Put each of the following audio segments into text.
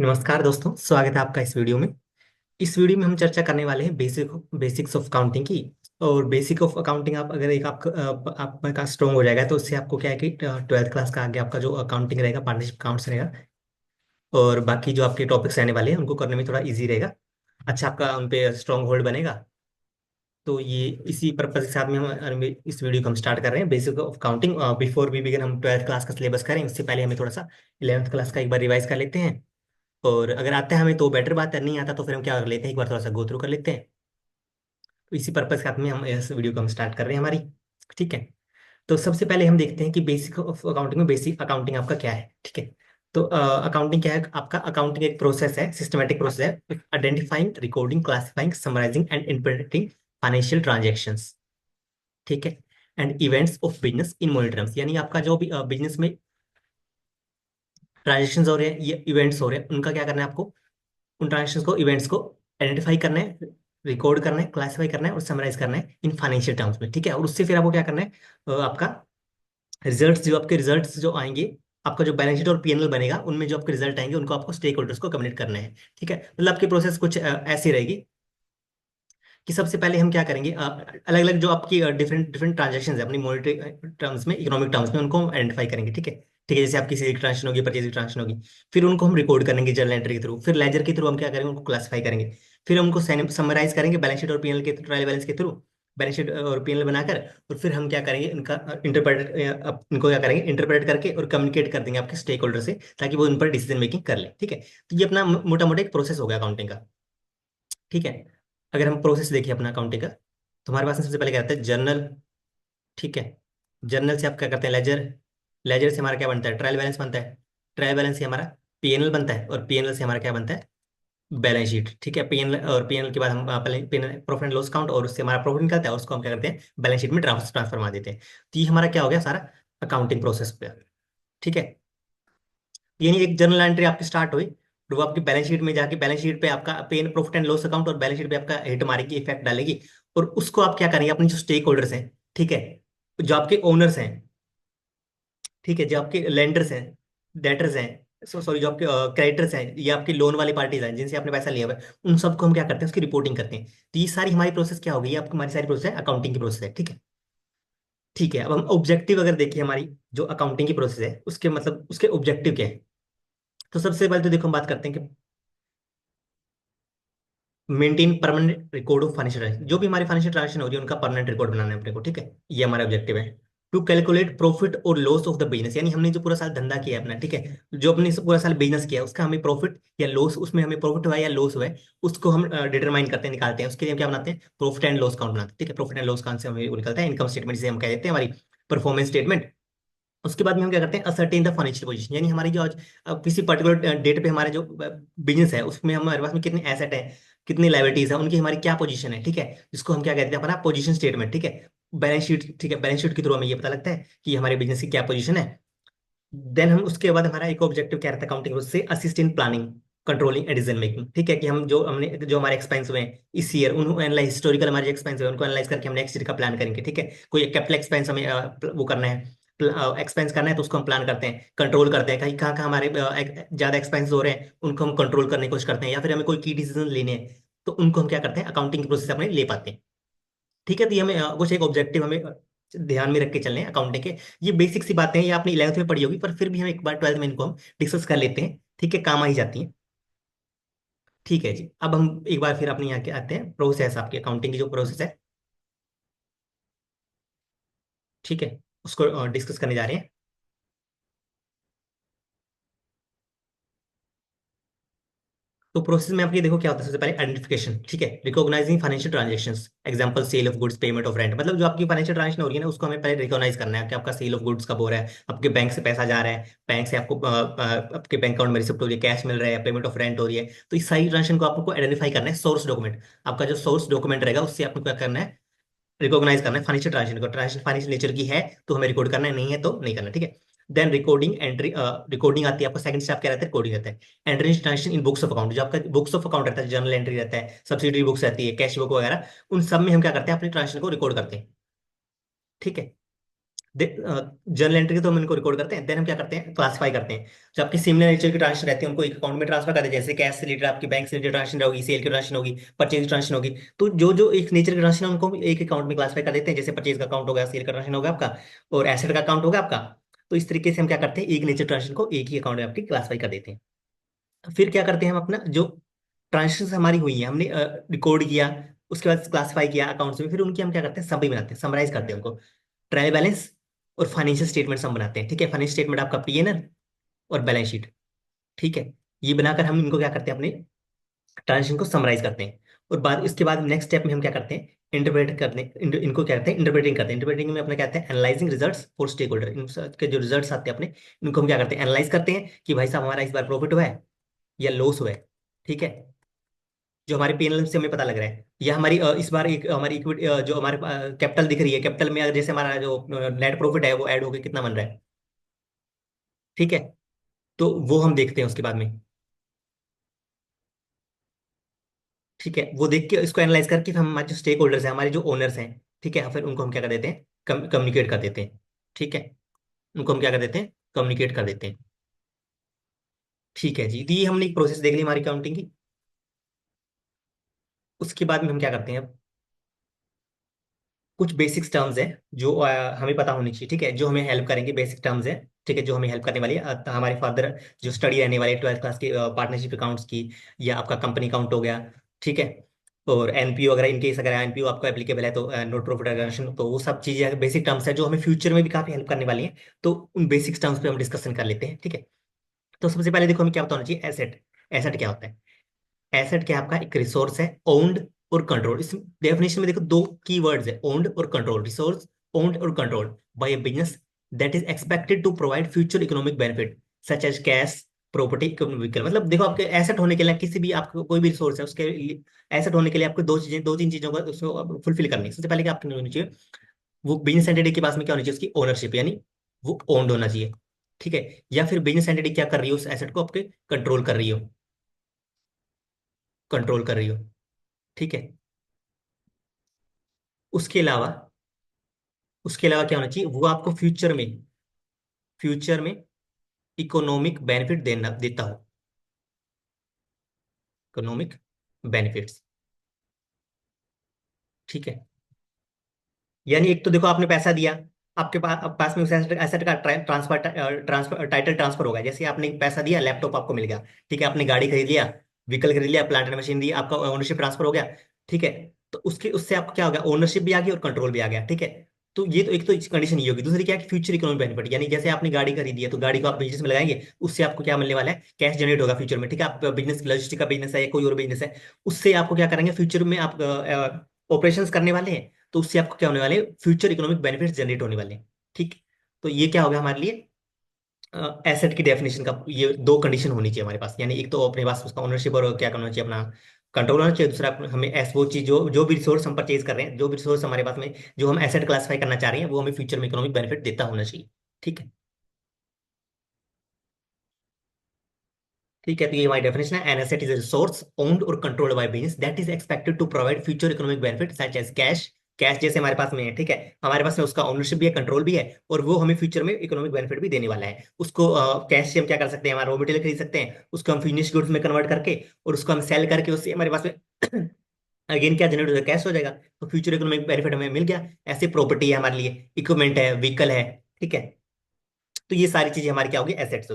नमस्कार दोस्तों, स्वागत है आपका इस वीडियो में। इस वीडियो में हम चर्चा करने वाले हैं बेसिक्स ऑफ अकाउंटिंग की। और बेसिक ऑफ अकाउंटिंग आप अगर एक आपका स्ट्रॉन्ग हो जाएगा तो उससे आपको क्या है कि 12th क्लास का आगे आपका जो अकाउंटिंग रहेगा, पार्टनरशिप अकाउंट्स रहेगा और बाकी जो आपके टॉपिक्स रहने वाले हैं उनको करने में थोड़ा इजी रहेगा। अच्छा, आपका उन पे स्ट्रॉन्ग होल्ड बनेगा। तो ये इसी पर्पज के साथ में हम इस वीडियो को हम स्टार्ट कर रहे हैं, basic of accounting. Before we begin हम 12th क्लास का सिलेबस करें उससे पहले हमें थोड़ा सा 11th क्लास का एक बार रिवाइज कर लेते हैं। और अगर आता है हमें तो बेटर बात है, नहीं आता तो फिर हम क्या कर लेते हैं, एक बार थोड़ा सा गो थ्रू कर लेते हैं। तो इसी पर्पज के साथ में हम इस वीडियो को हम स्टार्ट कर रहे हैं हमारी। ठीक है। तो सबसे पहले हम देखते हैं कि बेसिक ऑफ अकाउंटिंग में बेसिक अकाउंटिंग आपका क्या है। ठीक है। तो अकाउंटिंग क्या है आपका? अकाउंटिंग एक प्रोसेस है, सिस्टमेटिक प्रोसेस है, identifying, recording, classifying, summarising and interpreting financial transactions. ठीक है। And events of business in money terms, यानी आपका जो भी बिजनेस में ट्रांजेक्शन हो रहे हैं, ये इवेंट्स हो रहे हैं, उनका क्या करना है आपको? उन ट्रांजेक्शन को, इवेंट्स को आइडेंटिफाई करना है, रिकॉर्ड करना है, क्लासिफाई करना है और समराइज करना है इन फाइनेंशियल टर्म्स में। ठीक है। और उससे फिर आपको क्या करना है? आपका रिजल्ट्स, जो आपके रिजल्ट्स जो आएंगे, आपका जो बैलेंस शीट और पीएनएल बनेगा, उनमें जो आपके रिजल्ट आएंगे उनको आपको स्टेक होल्डर्स को कम्युनिकेट करना है। ठीक है। मतलब आपकी प्रोसेस कुछ ऐसी रहेगी कि सबसे पहले हम क्या करेंगे, अलग अलग जो आपकी डिफरेंट डिफरेंट ट्रांजेक्शन है अपनी मॉनेटरी टर्म्स में, इकोनॉमिक टर्म्स में, उनको हम आइडेंटिफाई करेंगे। ठीक है। ठीक है, जैसे आपकी सेल की ट्रांजेक्शन होगी, परचेज की ट्रांजेक्शन होगी, फिर उनको हम रिकॉर्ड करेंगे जर्नल एंट्री के थ्रू, फिर लेजर के थ्रू हम क्या करेंगे, उनको क्लासिफाई करेंगे, फिर हम उनको समराइज करेंगे बैलेंस शीट और पीएनएल के ट्रायल बैलेंस के थ्रू, बैलेंस शीट और पीएनएल बनाकर। और फिर हम क्या करेंगे, इनका इंटरप्रेट इनको क्या करेंगे, इंटरप्रेट करके और कम्युनिकेट कर देंगे आपके स्टेक होल्डर से, ताकि वो इन पर डिसीजन मेकिंग कर ले। ठीक है। तो ये अपना मोटा मोटा एक प्रोसेस हो गया अकाउंटिंग का। ठीक है। अगर हम प्रोसेस देखिए अपना अकाउंटिंग का, तो हमारे पास में सबसे पहले क्या आता है? जर्नल। ठीक है। जर्नल से आप क्या करते हैं? लेजर। लेजर से हमारा क्या बनता है? ट्रायल बैलेंस बनता है। ट्रायल बैलेंस से हमारा पीएनएल बनता है और पीएनएल से हमारा क्या बनता है? Balance sheet. ठीक है। पीएनएल और पीएनएल के बाद हम PNL profit and loss count, और उससे हमारा प्रॉफिट निकलता है और उसको हम क्या करते हैं? बैलेंस शीट में ट्रांसफर मार देते हैं। तो ये हमारा क्या हो गया सारा अकाउंटिंग प्रोसेस पे। ठीक है। यानी एक जर्नल एंट्री आपकी स्टार्ट हुई, तो वो आपकी बैलेंस शीट में जाके बैलेंस शीट पे आपका पेन प्रॉफिट एंड लॉस अकाउंट और बैलेंस शीट पे आपका हिट मारेगी, इफेक्ट डालेगी। और उसको आप क्या करेंगे, अपने जो स्टेक होल्डर्स हैं, ठीक है, जो आपके ओनर्स हैं, ठीक है, जो आपके लेंडर्स हैं, डेटर्स हैं, सॉरी, जो आपके क्रेडिटर्स हैं, ये आपकी लोन वाली पार्टीज हैं जिनसे आपने पैसा लिया हुआ है, उन सबको हम क्या करते हैं? उसकी रिपोर्टिंग करते हैं। तो ये सारी हमारी प्रोसेस क्या हो गई? ये आपकी हमारी सारी प्रोसेस है, अकाउंटिंग की प्रोसेस है। ठीक है। ठीक है। अब हम ऑब्जेक्टिव अगर देखिए, हमारी जो अकाउंटिंग की प्रोसेस है उसके मतलब उसके ऑब्जेक्टिव क्या है? तो सबसे पहले तो देखो हम बात करते हैं कि maintain permanent record of financial transaction. जो भी हमारी फाइनेंशियल ट्रांजेक्शन हो रही है उनका परमानेंट रिकॉर्ड बनाना है अपने को। ठीक है। ये हमारा ऑब्जेक्टिव है। टू कैलकुलेट प्रॉफिट और लॉस ऑफ द बिजनेस, यानी हमने जो पूरा साल धंधा किया है अपना, ठीक है, जो अपने पूरा साल बिजनेस किया है उसका हमें प्रॉफिट या लॉस, उसमें हमें प्रॉफिट हुआ है या लॉस हुआ है, उसको हम डिटरमाइन करते हैं, निकालते हैं। उसके लिए हम क्या बनाते हैं? प्रॉफिट एंड लॉस काउंट बनाते हैं। ठीक है। प्रॉफिट एंड लॉस काउंट से हमें वो निकलता है इनकम स्टेटमेंट, जिसे हम कह देते हैं हमारी परफॉर्मेंस स्टेटमेंट। उसके बाद में हम क्या करते हैं? असर्टेन द फाइनेंशियल पोजीशन, यानी हमारी जो आज किसी पर्टिकुलर डेट पे हमारे जो बिजनेस है उसमें हमारे पास में कितने एसेट है, कितनी लाइबिलिटीज है, उनकी हमारी क्या पोजीशन है। ठीक है। जिसको हम क्या कहते हैं? अपना पोजीशन स्टेटमेंट। ठीक है। Balance sheet. ठीक है। बैलेंस शीट के थ्रू हमें ये पता लगता है कि हमारे बिजनेस की क्या पोजीशन है। देन हम उसके बाद हमारा एक ऑब्जेक्टिव क्या रहता है अकाउंटिंग, उससे assist in planning, controlling and decision making. ठीक है। कि हम जो हमारे एक्सपेंस हुए हैं इस ईयर, उनको एनालाइज, हिस्टोरिकल हमारे जो एक्सपेंस हुए हैं, उनको एनालाइज करके हम नेक्स्ट ईयर का प्लान करेंगे। ठीक है। कोई कैपिटल एक्सपेंस हमें वो करना है, एक्सपेंस करना है, तो उसको हम प्लान करते हैं, कंट्रोल करते हैं, कहीं कहाँ कहाँ हमारे ज्यादा एक्सपेंस हो रहे हैं उनको हम कंट्रोल करने की कोशिश करते हैं, या फिर हमें कोई की डिसीजन लेने हैं तो उनको हम क्या करते हैं? अकाउंटिंग के प्रोसेस अपने ले पाते हैं। ठीक है। तो ये हमें कुछ एक ऑब्जेक्टिव हमें ध्यान में रख के चलने हैं अकाउंटिंग के। ये बेसिक सी बातें हैं, ये आपने 11th में पढ़ी होगी, पर फिर भी हम एक बार 12th में इनको हम डिस्कस कर लेते हैं। ठीक है। काम आ ही जाती हैं। ठीक है जी। अब हम एक बार फिर अपने यहाँ के आते हैं, प्रोसेस, आपकी अकाउंटिंग की जो प्रोसेस है, ठीक है, उसको डिस्कस करने जा रहे हैं। तो प्रोसेस में आप ये देखो क्या होता है। सबसे पहले आइडेंटिफिकेशन। ठीक है। Recognising financial transactions, example sale of goods, payment of rent. मतलब जो आपकी फाइनेंशियल ट्रांजेक्शन हो रही है ना, उसको हमें पहले रिकॉग्नाइज करना है कि आपका सेल ऑफ गुड्स कब हो रहा है, आपके बैंक से पैसा जा रहा है, बैंक से आपको आपके बैंक अकाउंट में रिसिप्ट हो रही है, कैश मिल रहा है, पेमेंट ऑफ रेंट हो रही है। तो इस सारी ट्रांजेक्शन को आपको आइडेंटिफाई करना है। सोर्स डॉक्यूमेंट, आपका जो सोर्स डॉक्यूमेंट रहेगा उससे आपको क्या करना है? रिकॉग्नाइज करना है फाइनेंशियल ट्रांजेक्शन को। ट्रांजेक्शन फाइनेंशियल नेचर की है तो हमें रिकॉर्ड करना है, नहीं है तो नहीं करना। ठीक है। देन रिकॉर्डिंग एंट्री, रिकॉर्डिंग आती है आपका, सेकंड स्टेप क्या रहता है? रिकॉर्डिंग रहता है। Entry transaction in books of account, जो आपका बुक्स ऑफ अकाउंट रहता है, जर्नल एंट्री रहता है, सब्सिडरी बुक्स रहती है, कैश बुक वगैरह, उन सब में हम क्या करते हैं? अपनी ट्रांजेक्शन को रिकॉर्ड करते हैं। ठीक है। जर्नल एंट्री तो हम इनको रिकॉर्ड करते हैं, देन हम क्या करते हैं, क्लासिफाई करते हैं। जो आपकी सिमिलर नेचर की ट्रांजेक्शन रहती है उनको एक अकाउंट में ट्रांसफर करते हैं, जैसे कैश से रिलेटेड आपकी बैंक से रिलेटेड ट्रांजेक्शन होगी, सेल की ट्रांजेक्शन होगी, परचेज की ट्रांजेक्शन होगी। तो जो जो एक नेचर की ट्रांजेक्शन है उनको हम एक अकाउंट में क्लासिफाई कर देते हैं, जैसे परचेज का अकाउंट होगा, सेल का ट्रांजेक्शन होगा आपका, और एसेट का अकाउंट होगा आपका। तो इस तरीके से हम क्या करते हैं, एक नेचर ट्रांजेक्शन को एक ही अकाउंट में आपकी क्लासिफाई कर देते हैं। फिर क्या करते हैं हम, अपना जो ट्रांजेक्शन हमारी हुई है हमने रिकॉर्ड किया, उसके बाद क्लासिफाई किया अकाउंट्स में, फिर उनकी हम क्या करते हैं, समरी बनाते हैं, समराइज करते हैं उनको। ट्रायल बैलेंस और फाइनेंशियल स्टेटमेंट्स हम बनाते हैं, ठीक है। फाइनेंशियल स्टेटमेंट आपका पीएनएल और बैलेंस शीट, ठीक है। ये बनाकर हम इनको क्या करते हैं, अपने ट्रांजेक्शन को समराइज करते हैं। और बाद इसके बाद नेक्स्ट स्टेप में हम क्या करते हैं, इंटरप्रेट करते हैं, इनको क्या करते हैं, इंटरप्रेटिंग करते हैं। इंटरप्रेटिंग में अपना क्या कहते हैं, analysing results for stakeholder. इनके जो रिजल्ट्स आते हैं अपने, इनको हम क्या करते हैं, एनालाइज करते हैं कि भाई साहब हमारा इस बार प्रॉफिट हुआ है या लॉस हुआ है, ठीक है। जो हमारे पीएनएल से हमें पता लग रहा है, या हमारी इस बार एक हमारी इक्विटी जो हमारे कैपिटल दिख रही है, कैपिटल में अगर जैसे हमारा जो नेट प्रॉफिट है वो ऐड होकर कितना बन रहा है, ठीक है। तो वो हम देखते हैं उसके बाद में, ठीक है। वो देख के इसको एनालाइज करके फिर हम हमारे जो स्टेक होल्डर्स हैं, हमारे जो ओनर्स हैं, ठीक है, फिर उनको हम क्या कर देते हैं, कम्युनिकेट कर देते हैं, ठीक है। उनको हम क्या कर देते हैं, कम्युनिकेट कर देते हैं, ठीक है जी। तो ये हमने एक प्रोसेस देख ली हमारी काउंटिंग की। उसके बाद में हम क्या करते हैं, कुछ बेसिक्स टर्म्स हैं जो हमें पता होनी चाहिए, ठीक है, जो हमें हेल्प करेंगे, बेसिक टर्म्स हैं, ठीक है, जो हमें हेल्प करने वाली है हमारे फर्दर जो स्टडी रहने वाली है 12th क्लास की, पार्टनरशिप अकाउंट्स की, या आपका कंपनी अकाउंट हो गया, ठीक है। और एनपीओ अगर इनकेस अगर एनपीओ आपको एप्लीकेबल है तो नोट प्रॉफिट ऑर्गेनाइजेशन, तो वो सब चीजें बेसिक टर्म्स है जो हमें फ्यूचर में भी काफी हेल्प करने वाली हैं। तो उन बेसिक टर्म्स पे हम डिस्कशन कर लेते हैं, ठीक है। तो सबसे पहले देखो हमें क्या पता होना चाहिए, एसेट। एसेट क्या होता है, एसेट क्या है, आपका एक रिसोर्स है, ओन्ड और कंट्रोल। इस डेफिनेशन में देखो दो की वर्ड्स है, ओन्ड और कंट्रोल। रिसोर्स ओन्ड और control by a business that is expected to provide future economic benefit such as cash, property, vehicle. मतलब देखो आपके एसेट होने के लिए, किसी भी आपको कोई भी रिसोर्स है उसके लिए, एसेट होने के लिए आपको दो चीजें, दो तीन चीजों का उसको फुलफिल करनी है। सबसे पहले क्या आपको होनी चाहिए, वो बिजनेस एंटिटी के पास में क्या होनी चाहिए, उसकी ओनरशिप, यानी वो ओन्ड होना चाहिए, ठीक है। या फिर बिजनेस एंटिटी क्या कर रही है, उस एसेट को आपके कंट्रोल कर रही हो, कंट्रोल कर रही हो, ठीक है। उसके अलावा, उसके अलावा क्या होना चाहिए, वो आपको फ्यूचर में, फ्यूचर में इकोनॉमिक बेनिफिट देना देता हो, इकोनॉमिक बेनिफिट्स, ठीक है। यानी एक तो देखो आपने पैसा दिया, आपके पास में उस एसेट एसेट का ट्रांसफर टाइटल ट्रांसफर होगा। जैसे आपने पैसा दिया, लैपटॉप आपको मिल गया, ठीक है। आपने गाड़ी खरीद लिया, व्हीकल खरीद लिया, प्लांट एंड मशीन दी, आपका ओनरशिप ट्रांसफर हो गया, ठीक है। तो उसके उससे आपको क्या हो गया, ओनरशिप भी आ गई और कंट्रोल भी आ गया, ठीक है। तो ये तो एक तो कंडीशन ये होगी। दूसरी क्या है, फ्यूचर इकोनॉमिक बेनिफिट, यानी जैसे आपने गाड़ी खरीदी है तो गाड़ी को आप बिजनेस में लगाएंगे, उससे आपको क्या मिलने वाला है, कैश जनरेट होगा फ्यूचर में, ठीक है। आप बिजनेस, लॉजिस्टिक का बिजनेस है या कोई और बिजनेस है, उससे आपको क्या करेंगे, फ्यूचर में आप ऑपरेशंस करने वाले हैं, तो उससे आपको क्या होने वाले, फ्यूचर इकोनॉमिक बेनिफिट्स जनरेट होने वाले हैं, ठीक। तो ये क्या होगा हमारे लिए, एसेट की डेफिनेशन का ये दो कंडीशन होनी चाहिए हमारे पास। यानी एक तो अपने पास उसका ओनरशिप और क्या करना चाहिए, अपना कंट्रोल होना चाहिए। दूसरा हमें ऐस वो चीज जो जो भी रिसोर्स हम परचेज कर रहे हैं, जो भी रिसोर्स हमारे पास में जो हम एसेट क्लासिफाई करना चाह रहे हैं, वो हमें फ्यूचर में इकोनॉमिक बेनिफिट देता होना चाहिए, ठीक है। ठीक है, तो ये हमारी डेफिनेशन है, an asset is a resource owned और controlled by business that is expected to provide future economic benefit such as cash. Cash जैसे हमारे पास में है, ठीक है, हमारे पास में उसका ओनरशिप भी है, कंट्रोल भी है, और वो हमें फ्यूचर में इकोनॉमिक बेनिफिट भी देने वाला है। उसको कैश से हम क्या कर सकते हैं, हमारा रॉ मटेरियल खरीद सकते हैं, उसको हम फिनिश गुड्स में कन्वर्ट करके, और उसको हम सेल करके उससे हमारे पास में अगेन क्या जनरेट हो जाएगा, कैश हो जाएगा। तो फ्यूचर इकोनॉमिक बेनिफिट हमें मिल गया। ऐसे प्रॉपर्टी है हमारे लिए, इक्विपमेंट है, व्हीकल है, ठीक है। तो ये सारी चीजें हमारी क्या होगी, एसेट्स,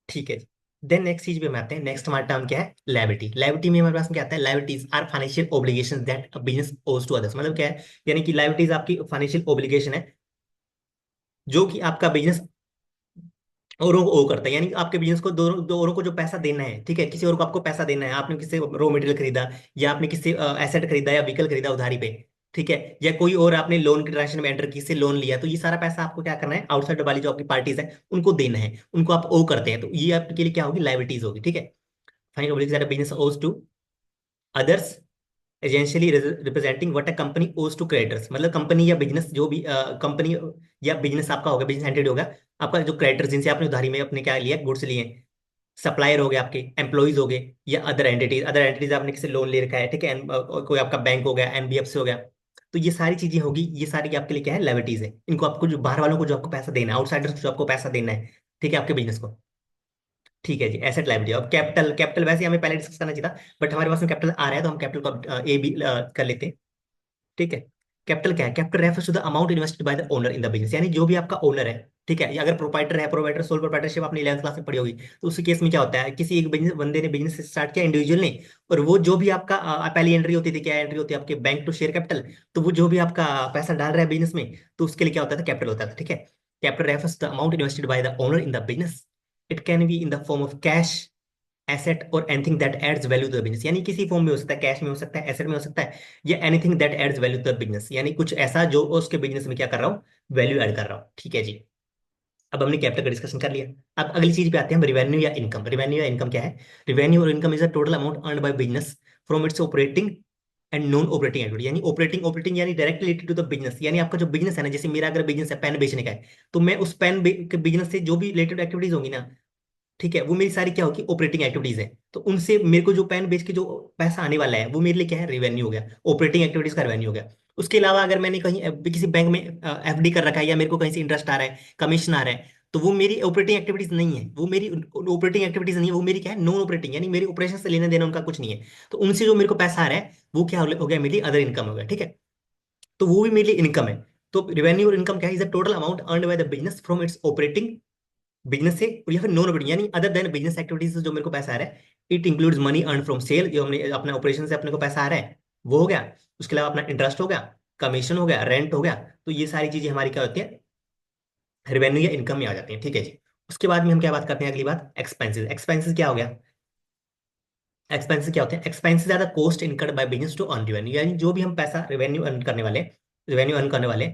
ठीक है। देन नेक्स्ट चीज पे हम आते हैं, नेक्स्ट हमारा टर्म क्या है, लायबिलिटी। लायबिलिटी में हमारे पास में क्या आता है, liabilities are financial obligation that business owes to others. मतलब क्या है, यानी कि लायबिलिटीज आपकी फाइनेंशियल ओब्लिगेशन है जो कि आपका बिजनेस औरों को ओ करता है। यानी कि आपके बिजनेस को दो औरों को जो पैसा देना है, ठीक है, किसी और को आपको पैसा देना है, आपने किसी रॉ मटेरियल खरीदा, या आपने किसी एसेट खरीदा या व्हीकल खरीदा उधारी पे, ठीक है, या कोई और आपने लोन की ट्रांजेक्शन में एंटर किसी से लोन लिया, तो ये सारा पैसा आपको क्या करना है, आउटसाइड वाली जो आपकी पार्टीज है उनको देना है, उनको आप ओ करते हैं। तो ये आपके लिए क्या होगी, लायबिलिटीज होगी, ठीक है। Final obligation that business owes to others essentially representing what a company owes to creditors. मतलब कंपनी या बिजनेस जो भी कंपनी या बिजनेस आपका होगा, बिजनेस एंटिटी होगा, आपका जो क्रेडिटर्स जिनसे आपने उधारी में अपने क्या लिया, गुड्स लिए, सप्लायर हो गए, आपके एम्प्लॉइज हो गए, या अदर एंटिटीज, अदर एंटिटीज आपने किसी लोन ले रखा है, ठीक है, कोई आपका बैंक हो गया, एनबीएफसी हो गया, तो ये सारी चीजें होगी, ये सारी आपके लिए क्या है, लाइबिलिटीज है। इनको आपको जो बाहर वालों को जो आपको पैसा देना है, आउटसाइडर्स को जो आपको पैसा देना है, ठीक है, आपके बिजनेस को। ठीक है जी, एसेट लाइबिलिटी। अब कैपिटल, कैपिटल वैसे हमें पहले डिस्कस करना चाहिए था, बट हमारे पास में कैपिटल आ रहा है तो हम कैपिटल को ए बी कर लेते हैं। ठीक है। कैपिटल क्या है? Capital refers to the amount invested by the owner in the business, यानी जो भी आपका ओनर है, ठीक है, या अगर प्रोपाइटर है, प्रोपाइटर सोल प्रोपाइटरशिप आपने 11th क्लास में पढ़ी होगी, तो उस केस में क्या होता है, किसी एक बिजनेस बंदे ने बिजनेस स्टार्ट किया, इंडिविजुअल ने, और वो जो भी आपका पहली एंट्री होती थी, क्या एंट्री होती है आपके, बैंक टू शेयर कैपिटल। तो वो जो भी आपका पैसा डाल रहा है बिजनेस में, तो उसके लिए क्या होता था, कैपिटल होता था। ठीक है। Capital refers the amount invested by the owner in the business. It can be in the form of cash, asset or anything that adds value to the business, यानी किसी फॉर्म में हो सकता है, कैश में हो सकता है, एसेट में हो सकता है, या anything that adds value to the business, यानी कुछ ऐसा जो उसके बिजनेस में क्या कर रहा हूँ, वैल्यू ऐड कर रहा हूँ। ठीक है जी। अब हमने कैपिटल का डिस्कशन कर लिया। अब अगली चीज पे आते हैं हम, रिवेन्यू या इनकम। रिवेन्यू या इनकम क्या है? रिवेन्यू और income is the total amount earned by business from its operating and non operating activity, यानी ऑपरेटिंग, ऑपरेटिंग यानी direct related to the business, यानी आपका जो बिजनेस है ना, जैसे मेरा अगर बिजनेस है पेन बेचने का है, तो मैं उस पेन के बिजनेस से जो भी रिलेटेड एक्टिविटीज होंगी ना, ठीक है, वो मेरी सारी क्या होगी, ऑपरेटिंग एक्टिविटीज है। तो उनसे मेरे को जो पेन बेच के जो पैसा आने वाला है, वो मेरे लिए क्या है, रेवेन्यू हो गया, ऑपरेटिंग एक्टिविटीज का रेवेन्यू हो गया। उसके अलावा अगर मैंने कहीं किसी बैंक में एफडी कर रखा है, या मेरे को कहीं से इंटरेस्ट आ रहा है, कमीशन आ रहा है, तो वो मेरी ऑपरेटिंग एक्टिविटीज नहीं है, वो मेरी ऑपरेटिंग एक्टिविटीज नहीं है, वो मेरी क्या है, नॉन ऑपरेटिंग, यानी मेरे ऑपरेशन से लेना देना उनका कुछ नहीं है। तो उनसे जो मेरे को पैसा आ रहा है, वो क्या हो गया, मेरी अदर इनकम हो गया। ठीक है। तो वो भी मेरे लिए इनकम है। तो रेवेन्यू और इनकम क्या है, is the total amount earned by the business from its operating business से, या फिर नॉन ऑपरेटिंग, यानी अदर देन बिजनेस एक्टिविटीज से जो मेरे को पैसा आ रहा है। It includes money earn from sale, जो हमने अपने ऑपरेशन से अपने को पैसा आ रहा है, वो हो गया। उसके अलावा अपना इंटरेस्ट हो गया, कमीशन हो गया, रेंट हो गया। तो ये सारी चीजें हमारी क्या होती है, रेवेन्यू या इनकम में आ जाती है। ठीक है जी। उसके बाद में हम क्या बात करते हैं, अगली बात, एक्सपेंसेस। एक्सपेंसेस क्या हो गया? एक्सपेंसेस क्या होते हैं? Expenses are the cost incurred by business to earn revenue, यानी जो भी हम पैसा रेवेन्यू अर्न करने वाले, रेवेन्यू अर्न करने वाले,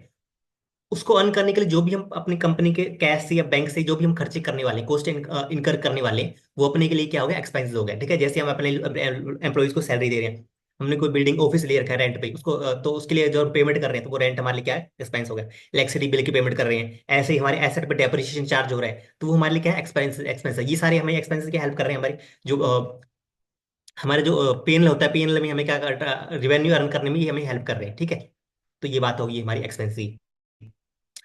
उसको अर्न करने के लिए जो भी हम अपनी कंपनी के कैश से या बैंक से जो भी हम खर्चे करने वाले, कॉस्ट इनकर करने वाले, वो अपने के लिए क्या हो गया, एक्सपेंसेस हो गया। ठीक है। जैसे हम अपने एम्प्लॉइज को सैलरी दे रहे हैं, हमने कोई बिल्डिंग ऑफिस ले रखा है रेंट पे, उसको तो उसके लिए जो पेमेंट कर रहे हैं, तो वो रेंट हमारे लिए क्या है, एक्सपेंस हो गया। इलेक्ट्रिसिटी बिल की पेमेंट कर रहे हैं, ऐसे ही हमारे एसेट पे डेप्रिसिएशन चार्ज हो रहा है, तो वो हमारे लिए क्या है, एक्सपेंस, एक्सपेंस है। ये सारे हमें एक्सपेंसेस की हेल्प कर रहे हैं, हमारी जो हमारे जो पीएनएल होता है, पीएनएल में हमें क्या, रिवेन्यू अर्न करने में ये हमें हेल्प कर रहे हैं। ठीक है। तो ये बात होगी हमारी एक्सपेंस की।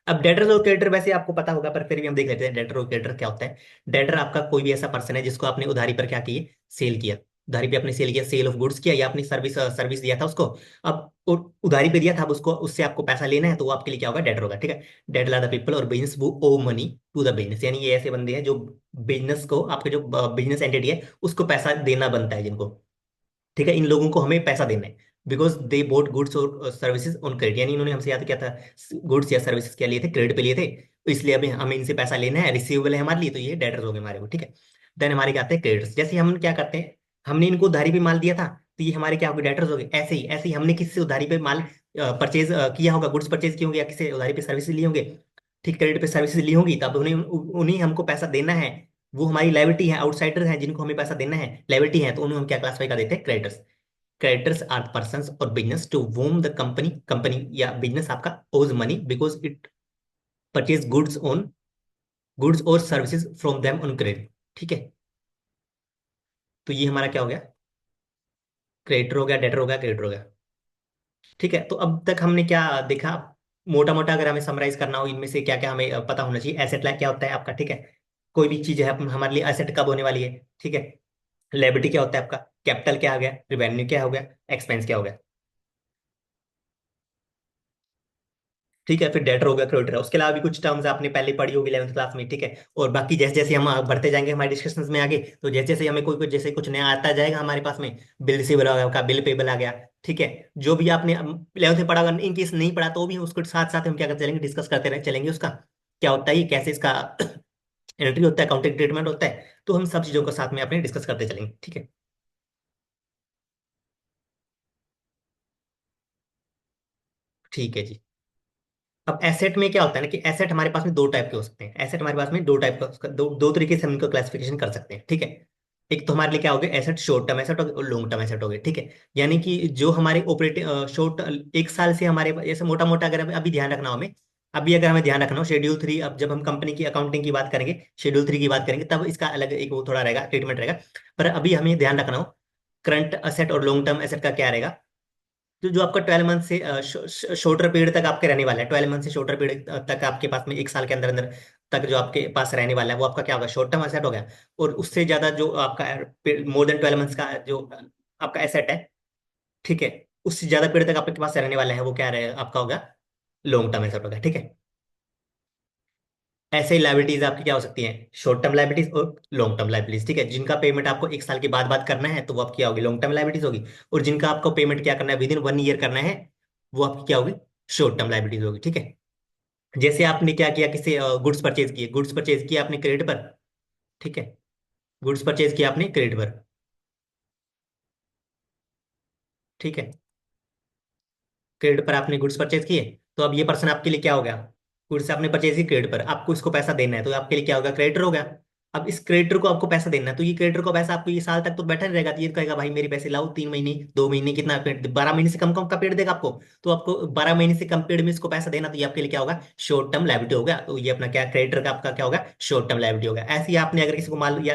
अब डेटर और क्रेडिटर वैसे आपको पता होगा, पर फिर भी हम देख लेते हैं डेटर और क्रेडिटर क्या होता है। डेटर आपका कोई भी ऐसा पर्सन है जिसको आपने उधारी पर क्या किए, सेल किया, उधारी पे आपने सेल किया, सेल ऑफ गुड्स किया, या अपनी सर्विस सर्विस दिया था उसको। अब उधारी पे दिया था, अब उसको, उससे आपको पैसा लेना है, तो वो आपके लिए क्या होगा, डेटर होगा। ठीक है। डेटर आर द पीपल और बिजनेस वो ओ मनी टू द बिजनेस, यानी ये ऐसे बंदे हैं जो बिजनेस को, आपके जो बिजनेस एंटिटी है उसको पैसा देना बनता है जिनको। ठीक है। इन लोगों को हमें पैसा देना है, बिकॉज दे बोट गुड्स और सर्विसेज ऑन क्रेडिट, यानी इन्होंने हमसे याद किया था, गुड्स या सर्विसेज क्या लिए थे, क्रेडिट पे लिए थे, तो इसलिए अभी हमें इनसे पैसा लेना है, रिसीवेबल है हमारे लिए, तो ये डेटर्स हो गए हमारे को। ठीक है। देन हमारे क्या आते हैं, क्रेडिटर्स। जैसे हम क्या करते हैं, हमने इनको उधारी पे माल दिया था, तो ये हमारे क्या हो गए, डेटर्स हो गए। ऐसे ही हमने किसी से उधारी पे माल परचेज किया होगा, गुड्स परचेज किए होंगे, या किसी से उधारी पे सर्विसेज लिए होंगे, ठीक, क्रेडिट पे सर्विसेज ली होंगी, तब उन्हें उन्हें हमको पैसा देना है। वो हमारी लाइबिलिटी है, आउटसाइडर हैं जिनको हमें पैसा देना है, लाइबिलिटी है, तो उन्हें हम क्या क्लासिफाई कर देते हैं, creditors. Creditors are persons or business to whom the company या business आपका owes money because it purchase goods और services from them on credit। ठीक है। तो ये हमारा क्या हो गया, क्रेडिटर हो गया, डेटर हो गया, क्रेडिटर हो गया। ठीक है। तो अब तक हमने क्या देखा, मोटा मोटा अगर हमें समराइज करना हो, इनमें से क्या क्या हमें पता होना चाहिए। एसेट क्या होता है आपका, ठीक है, कोई भी चीज है हमारे लिए एसेट कब होने वाली है। ठीक है। लायबिलिटी क्या होता है आपका, कैपिटल क्या हो गया, रिवेन्यू क्या हो गया, एक्सपेंस क्या हो गया। ठीक है। फिर डेटर हो गया, क्रेडिटर है। उसके अलावा भी कुछ टर्म्स आपने पहले पढ़ी होगी 11th क्लास में। ठीक है। और बाकी जैसे जैसे हम बढ़ते जाएंगे हमारे डिस्कशंस में आगे, तो जैसे जैसे हमें कोई कुछ जैसे कुछ नया आता जाएगा हमारे पास में, बिल रिसीवेबल आ गया, बिल पेबल आ गया। ठीक है। जो भी आपने 11th में पढ़ा होगा, इन केस नहीं पढ़ा तो भी उसको साथ साथ हम क्या करते चलेंगे, डिस्कस करते रहे चलेंगे उसका क्या होता है, ये कैसे इसका एंट्री होता है, अकाउंटिंग ट्रीटमेंट होता है। तो हम सब चीजों को साथ में अपने डिस्कस करते चलेंगे। ठीक है। ठीक है जी। अब एसेट में क्या होता है ना, कि एसेट हमारे पास में दो टाइप के हो सकते हैं। एसेट हमारे पास में दो टाइप का, दो तरीके से हम इनको क्लासिफिकेशन कर सकते हैं। ठीक है। एक तो हमारे लिए क्या हो गया, एसेट शॉर्ट टर्म एसेट और लॉन्ग टर्म एसेट हो गए। ठीक है। यानी कि जो हमारे ऑपरेटिंग शॉर्ट, एक साल से हमारे जैसे मोटा मोटा अगर अभी ध्यान रखना हो हमें, अभी अगर हमें ध्यान रखना हो शेड्यूल 3, अब जब हम कंपनी की अकाउंटिंग की बात करेंगे, शेड्यूल 3 की बात करेंगे, तब इसका अलग एक वो थोड़ा रहेगा, ट्रीटमेंट रहेगा। पर अभी हमें ध्यान रखना हो करंट एसेट और लॉन्ग टर्म एसेट का क्या रहेगा, तो जो आपका 12 मंथ से शॉर्टर पीरियड तक आपके रहने वाला है, 12 मंथ से शॉर्टर पीरियड तक आपके पास में, 1 साल के अंदर अंदर तक जो आपके पास रहने वाला है, वो आपका क्या होगा, शॉर्ट टर्म एसेट हो गया। और उससे ज्यादा जो आपका मोर देन 12 मंथ्स का जो आपका एसेट है, ठीक है, उससे ज्यादा पीरियड तक आपके पास रहने वाला है, वो क्या रहे आपका होगा, लॉन्ग टर्म एसेट होगा, ठीक है। ऐसे ही लाइबिलिटीज आपकी क्या हो सकती हैं, शॉर्ट टर्म लाइबिलिटीज और लॉन्ग टर्म लाइबिलिटीज, ठीक है। जिनका पेमेंट आपको 1 साल के बाद बाद करना है, तो वो आपकी क्या होगी, लॉन्ग टर्म लाइबिलिटीज होगी। और जिनका आपको पेमेंट क्या करना है, विद इन 1 ईयर करना है, वो आपकी क्या होगी, शॉर्ट टर्म लाइबिलिटीज होगी, ठीक है। जैसे आपने क्या किया, किसी गुड्स परचेज किए, गुड्स परचेज किया आपने क्रेडिट पर, ठीक है, गुड्स परचेज किया आपने क्रेडिट पर, ठीक है, क्रेडिट पर आपने गुड्स परचेज किए, तो अब ये पर्सन आपके लिए क्या हो गया, गुड्स आपने परचेज की क्रेडिट पर, आपको इसको पैसा देना है, तो आपके लिए क्या होगा, क्रेडिटर हो गया। अब इस क्रेडिटर को आपको पैसा देना है, तो ये क्रेडिटर को पैसा आपको ये साल तक तो बैठा नहीं रहेगा, तो ये कहेगा भाई मेरे पैसे लाओ, 3 महीने, 2 महीने, कितना पेड, 12 महीने से कम कम का पेड देगा आपको। तो आपको 12 महीने से कम पेड में इसको पैसा देना, तो ये आपके लिए क्या होगा, शॉर्ट टर्म लायबिलिटी होगा। तो ये अपना क्या, क्रेडिटर का आपका क्या होगा, शॉर्ट टर्म लायबिलिटी होगा। ऐसे ही आपने अगर किसी को माल या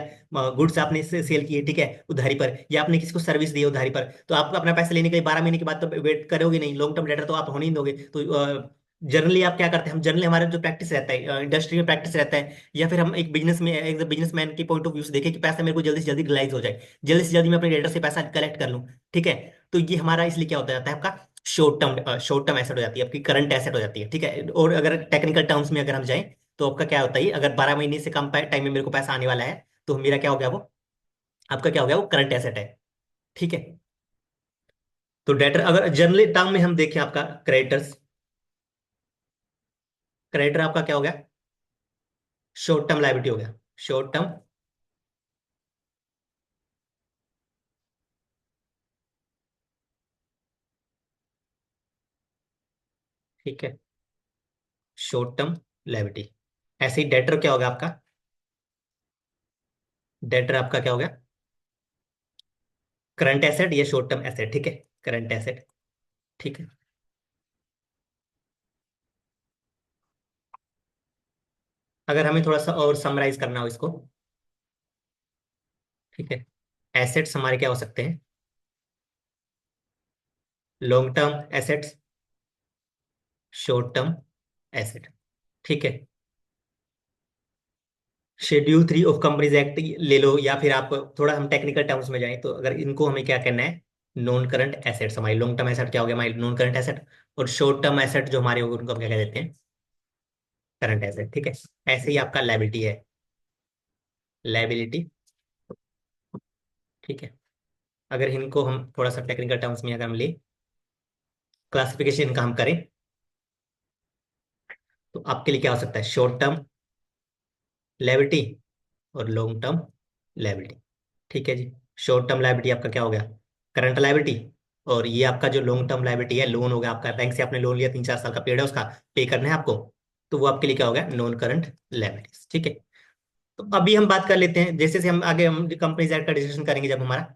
गुड्स आपने सेल किए, ठीक है, उधारी पर, या आपने किसी को सर्विस दी है उधारी पर, तो आपको अपना पैसा लेने के लिए 12 महीने के बाद तो वेट करोगे नहीं, लॉन्ग टर्म डेटर तो आप होने ही दोगे। तो जनरली आप क्या करते हैं, हम जनरली हमारा जो प्रैक्टिस रहता है, इंडस्ट्री में प्रैक्टिस रहता है, या फिर हम एक बिजनेस में, एक बिजनेसमैन के पॉइंट ऑफ व्यू से देखें कि पैसा मेरे को जल्दी से जल्दी रिलाइज हो जाए, जल्दी से जल्दी मैं अपने डेटर से पैसा कलेक्ट कर लूँ, ठीक है। तो ये हमारा इसलिए क्या होता जाता है, आपका शॉर्ट टर्म एसेट हो जाती है, आपकी करंट एसेट हो जाती है, ठीक है। और अगर टेक्निकल टर्म्स में अगर हम जाएं, तो आपका क्या होता है, अगर 12 महीने से कम टाइम में मेरे को पैसा आने वाला है, तो मेरा क्या हो गया, वो आपका क्या हो गया, वो करंट एसेट है, ठीक है। तो डेटर अगर जनरली टर्म में हम देखें, आपका क्रेडिटर्स, क्रेडिटर आपका क्या हो गया, शॉर्ट टर्म लाइबिलिटी हो गया, शॉर्ट टर्म, ठीक है, शॉर्ट टर्म लाइबिलिटी। ऐसे ही डेटर क्या होगा आपका, डेटर आपका क्या हो गया, करंट एसेट या शॉर्ट टर्म एसेट, ठीक है, करंट एसेट, ठीक है। अगर हमें थोड़ा सा और समराइज करना हो इसको, ठीक है, एसेट्स हमारे क्या हो सकते हैं, long term assets, short term asset, ठीक है। शेड्यूल 3 ऑफ कंपनीज एक्ट ले लो, या फिर आप थोड़ा हम टेक्निकल टर्म्स में जाएं, तो अगर इनको हमें क्या करना है, नॉन करंट एसेट्स, हमारी लॉन्ग टर्म एसेट क्या हो गया, हमारी नॉन करंट एसेट, और शॉर्ट टर्म एसेट जो हमारे होंगे उनको हम क्या कह देते हैं, करंट एसेट, ठीक है। ऐसे ही आपका लाइबिलिटी है, लाइबिलिटी, ठीक है। अगर इनको हम थोड़ा सा टेक्निकल टर्म्स में अगर हम ले, क्लासिफिकेशन का हम करें, तो आपके लिए क्या हो सकता है, शॉर्ट टर्म लाइबिलिटी और लॉन्ग टर्म लाइबिलिटी, ठीक है जी। शॉर्ट टर्म लाइबिलिटी आपका क्या हो गया, करंट लाइबिलिटी। और ये आपका जो लॉन्ग टर्म लाइबिलिटी है, लोन हो गया आपका, बैंक से आपने लोन लिया, 3 4 साल का पीरियड है उसका, पे करना है आपको, तो वो आपके लिए क्या हो गया, नॉन करंट लाइबिलिटीज, ठीक है। तो अभी हम बात कर लेते हैं, जैसे से हम आगे हम कंपनीज एक्ट का डिस्कशन करेंगे, जब हमारा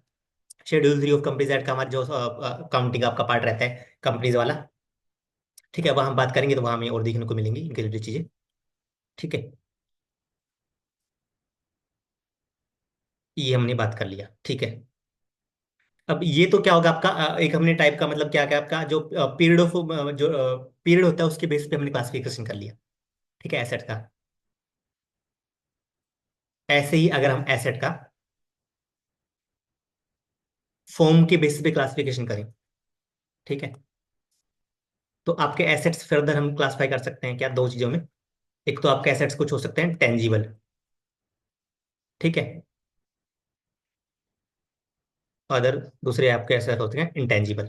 शेड्यूल 3 ऑफ कंपनीज एक्ट का हमारा जो अकाउंटिंग आपका पार्ट रहता है कंपनीज वाला, ठीक है, वहाँ हम बात करेंगे, तो वहाँ हमें और देखने को मिलेंगी इनके रिलेटेड चीजें, ठीक है। ये हमने बात कर लिया, ठीक है। अब ये तो क्या होगा आपका, एक हमने टाइप का मतलब क्या क्या आपका जो पीरियड ऑफ, जो पीरियड होता है उसके बेस पे हमने क्लासिफिकेशन कर लिया, ठीक है, एसेट का। ऐसे ही अगर हम एसेट का फॉर्म के बेसिस पे क्लासिफिकेशन करें, ठीक है, तो आपके एसेट्स फर्दर हम क्लासिफाई कर सकते हैं क्या, दो चीजों में। एक तो आपके एसेट्स कुछ हो सकते हैं टेंजिबल, ठीक है, अदर दूसरे आपके एसेट होते हैं इंटेंजिबल,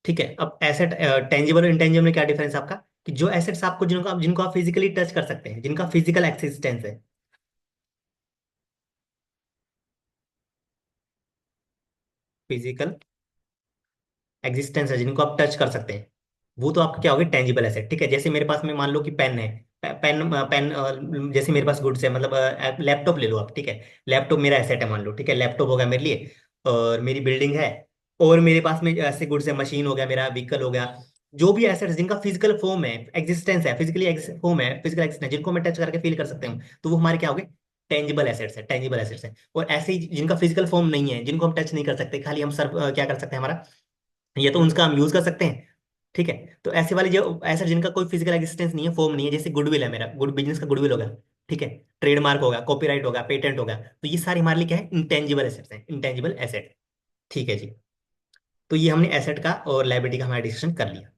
ठीक है। अब एसेट टेंजिबल और इंटेंजिबल में क्या डिफरेंस है आपका, कि जो एसेट्स आपको जिनको आप फिजिकली टच कर सकते हैं, जिनका फिजिकल एक्सिस्टेंस है, फिजिकल एग्जिस्टेंस है, जिनको आप टच कर सकते हैं, वो तो आपका क्या होगी, टेंजिबल एसेट, ठीक है। जैसे मेरे पास में मान लो कि पेन है, पेन जैसे मेरे पास गुड्स है, मतलब लैपटॉप ले लो आप, ठीक है, लैपटॉप मेरा एसेट है मान लो, ठीक है, लैपटॉप होगा मेरे लिए, और मेरी बिल्डिंग है, और मेरे पास में ऐसे गुड्स है, मशीन हो गया, मेरा व्हीकल हो गया, जो भी एसेट्स जिनका फिजिकल फॉर्म है, एग्जिस्टेंस है, फिजिकली फॉर्म है, फिजिकल एग्जिस्टेंस, जिनको मैं टच करके फील कर सकते हैं, तो वो हमारे क्या हो गए, टेंजिबल एसेट्स है, टेंजिबल एसेट्स है। और ऐसे ही जिनका फिजिकल फॉर्म नहीं है, जिनको हम टच नहीं कर सकते, खाली हम सर क्या कर सकते हैं, हमारा ये तो उनका हम यूज कर सकते हैं। ठीक है। तो ऐसे वाले जो ऐसा जिनका कोई फिजिकल एग्जिस्टेंस नहीं है, फॉर्म नहीं है, जैसे गुडविल है, मेरा गुड बिजनेस का गुडविल होगा। ठीक है। ट्रेडमार्क होगा, कॉपीराइट होगा, पेटेंट होगा, तो ये सारे हमारे लिए क्या है, इंटेंजिबल एसेट्स हैं, इंटेंजिबल एसेट। ठीक है जी। तो ये हमने एसेट का और लायबिलिटी का हमारा डिस्कशन कर लिया।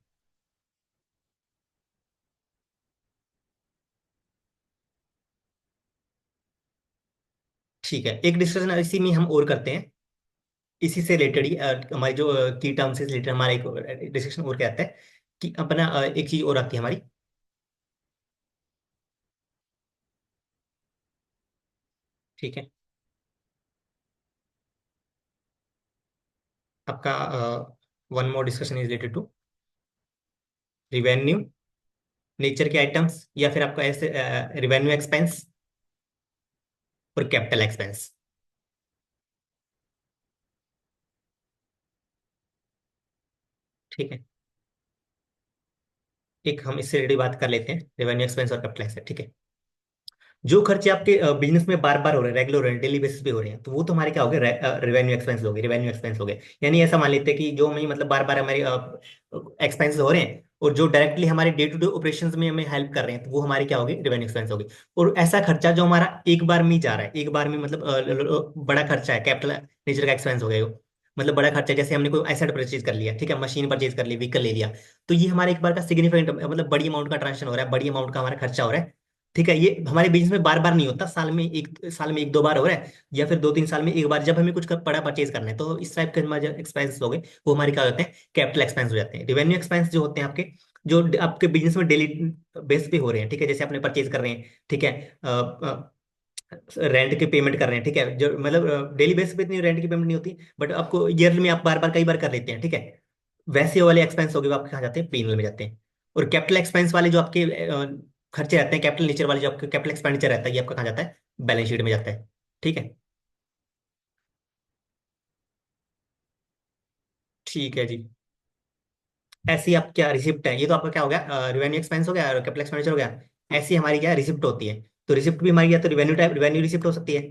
ठीक है, एक डिस्कशन इसी में हम और करते हैं। इसी से रिलेटेड ही हमारी जो की टर्म से रिलेटेड हमारा एक डिस्कशन और क्या आता है कि अपना एक चीज और आती है हमारी। ठीक है। आपका one more discussion is related to revenue, nature के आइटम्स, या फिर आपका ऐसे रिवेन्यू एक्सपेंस और कैपिटल एक्सपेंस। ठीक है। एक हम इससे रिलेटेड बात कर लेते हैं, रेवेन्यू एक्सपेंस और कैपिटल एक्सपेंस। ठीक है। जो खर्चे आपके बिजनेस में बार बार हो रहे हैं, रेगुलर हो रहे हैं, डेली बेसिस पे हो रहे हैं, तो वो तो हमारे क्या हो गए, रेवेन्यू एक्सपेंस हो गए, रेवेन्यू एक्सपेंस हो गए। यानी ऐसा मान लेते हैं कि जो हमें मतलब बार बार हमारे एक्सपेंसेस हो रहे हैं, और जो डायरेक्टली हमारे डे टू डे ऑपरेशंस में हमें हेल्प कर रहे हैं, तो वो हमारे क्या हो गए, रेवेन्यू एक्सपेंस हो गए। और ऐसा खर्चा जो हमारा एक बार में ही जा रहा है, एक बार में मतलब बड़ा खर्चा है, कैपिटल नेचर का एक्सपेंस हो गया वो। मतलब बड़ा खर्चा है, जैसे हमने कोई एसेट परचेज कर लिया, ठीक है, मशीन परचेज कर ली, व्हीकल ले लिया, तो ये हमारे एक बार का सिग्निफिकेंट मतलब बड़ी अमाउंट का ट्रांजेक्शन हो रहा है, बड़ी अमाउंट का हमारा खर्चा हो रहा है। ठीक है। ये हमारे बिजनेस में बार बार नहीं होता, साल में एक दो बार हो रहा है, या फिर 2-3 साल में एक बार, जब हमें कुछ बड़ा परचेज करना है, तो इस टाइप के हमारे एक्सपेंसेस हो गए, वो हमारे क्या होते हैं, कैपिटल एक्सपेंस हो जाते हैं। रिवेन्यू एक्सपेंस जो होते हैं आपके, जो आपके बिजनेस में डेली बेस पे हो रहे हैं, ठीक है, जैसे आपने परचेज कर रहे हैं, ठीक है, रेंट की पेमेंट कर रहे हैं, ठीक है, जो मतलब डेली बेस पे इतनी रेंट की पेमेंट नहीं होती, बट आपको ईयरली में आप बार बार कई बार कर लेते हैं, ठीक है, वैसे वाले एक्सपेंस हो गए, वो आपके कहाँ जाते हैं, पीएनएल में जाते हैं। और कैपिटल एक्सपेंस वाले जो आपके खर्चे रहते हैं, कैपिटल नेचर वाले जो आपके कैपिटल एक्सपेंडिचर रहता है, ये आपका कहाँ जाता है, बैलेंस शीट में जाता है। ठीक है। ठीक है जी। ऐसी आप क्या रिसिप्ट है, ये तो आपका क्या हो गया, रिवेन्यू एक्सपेंस हो गया और कैपिटल एक्सपेंडिचर हो गया। ऐसी हमारी क्या रिसिप्ट होती है। तो रिसिप्ट भी हमारी या तो रिवेन्यू टाइप रिवेन्यू रिसिप्ट हो सकती है,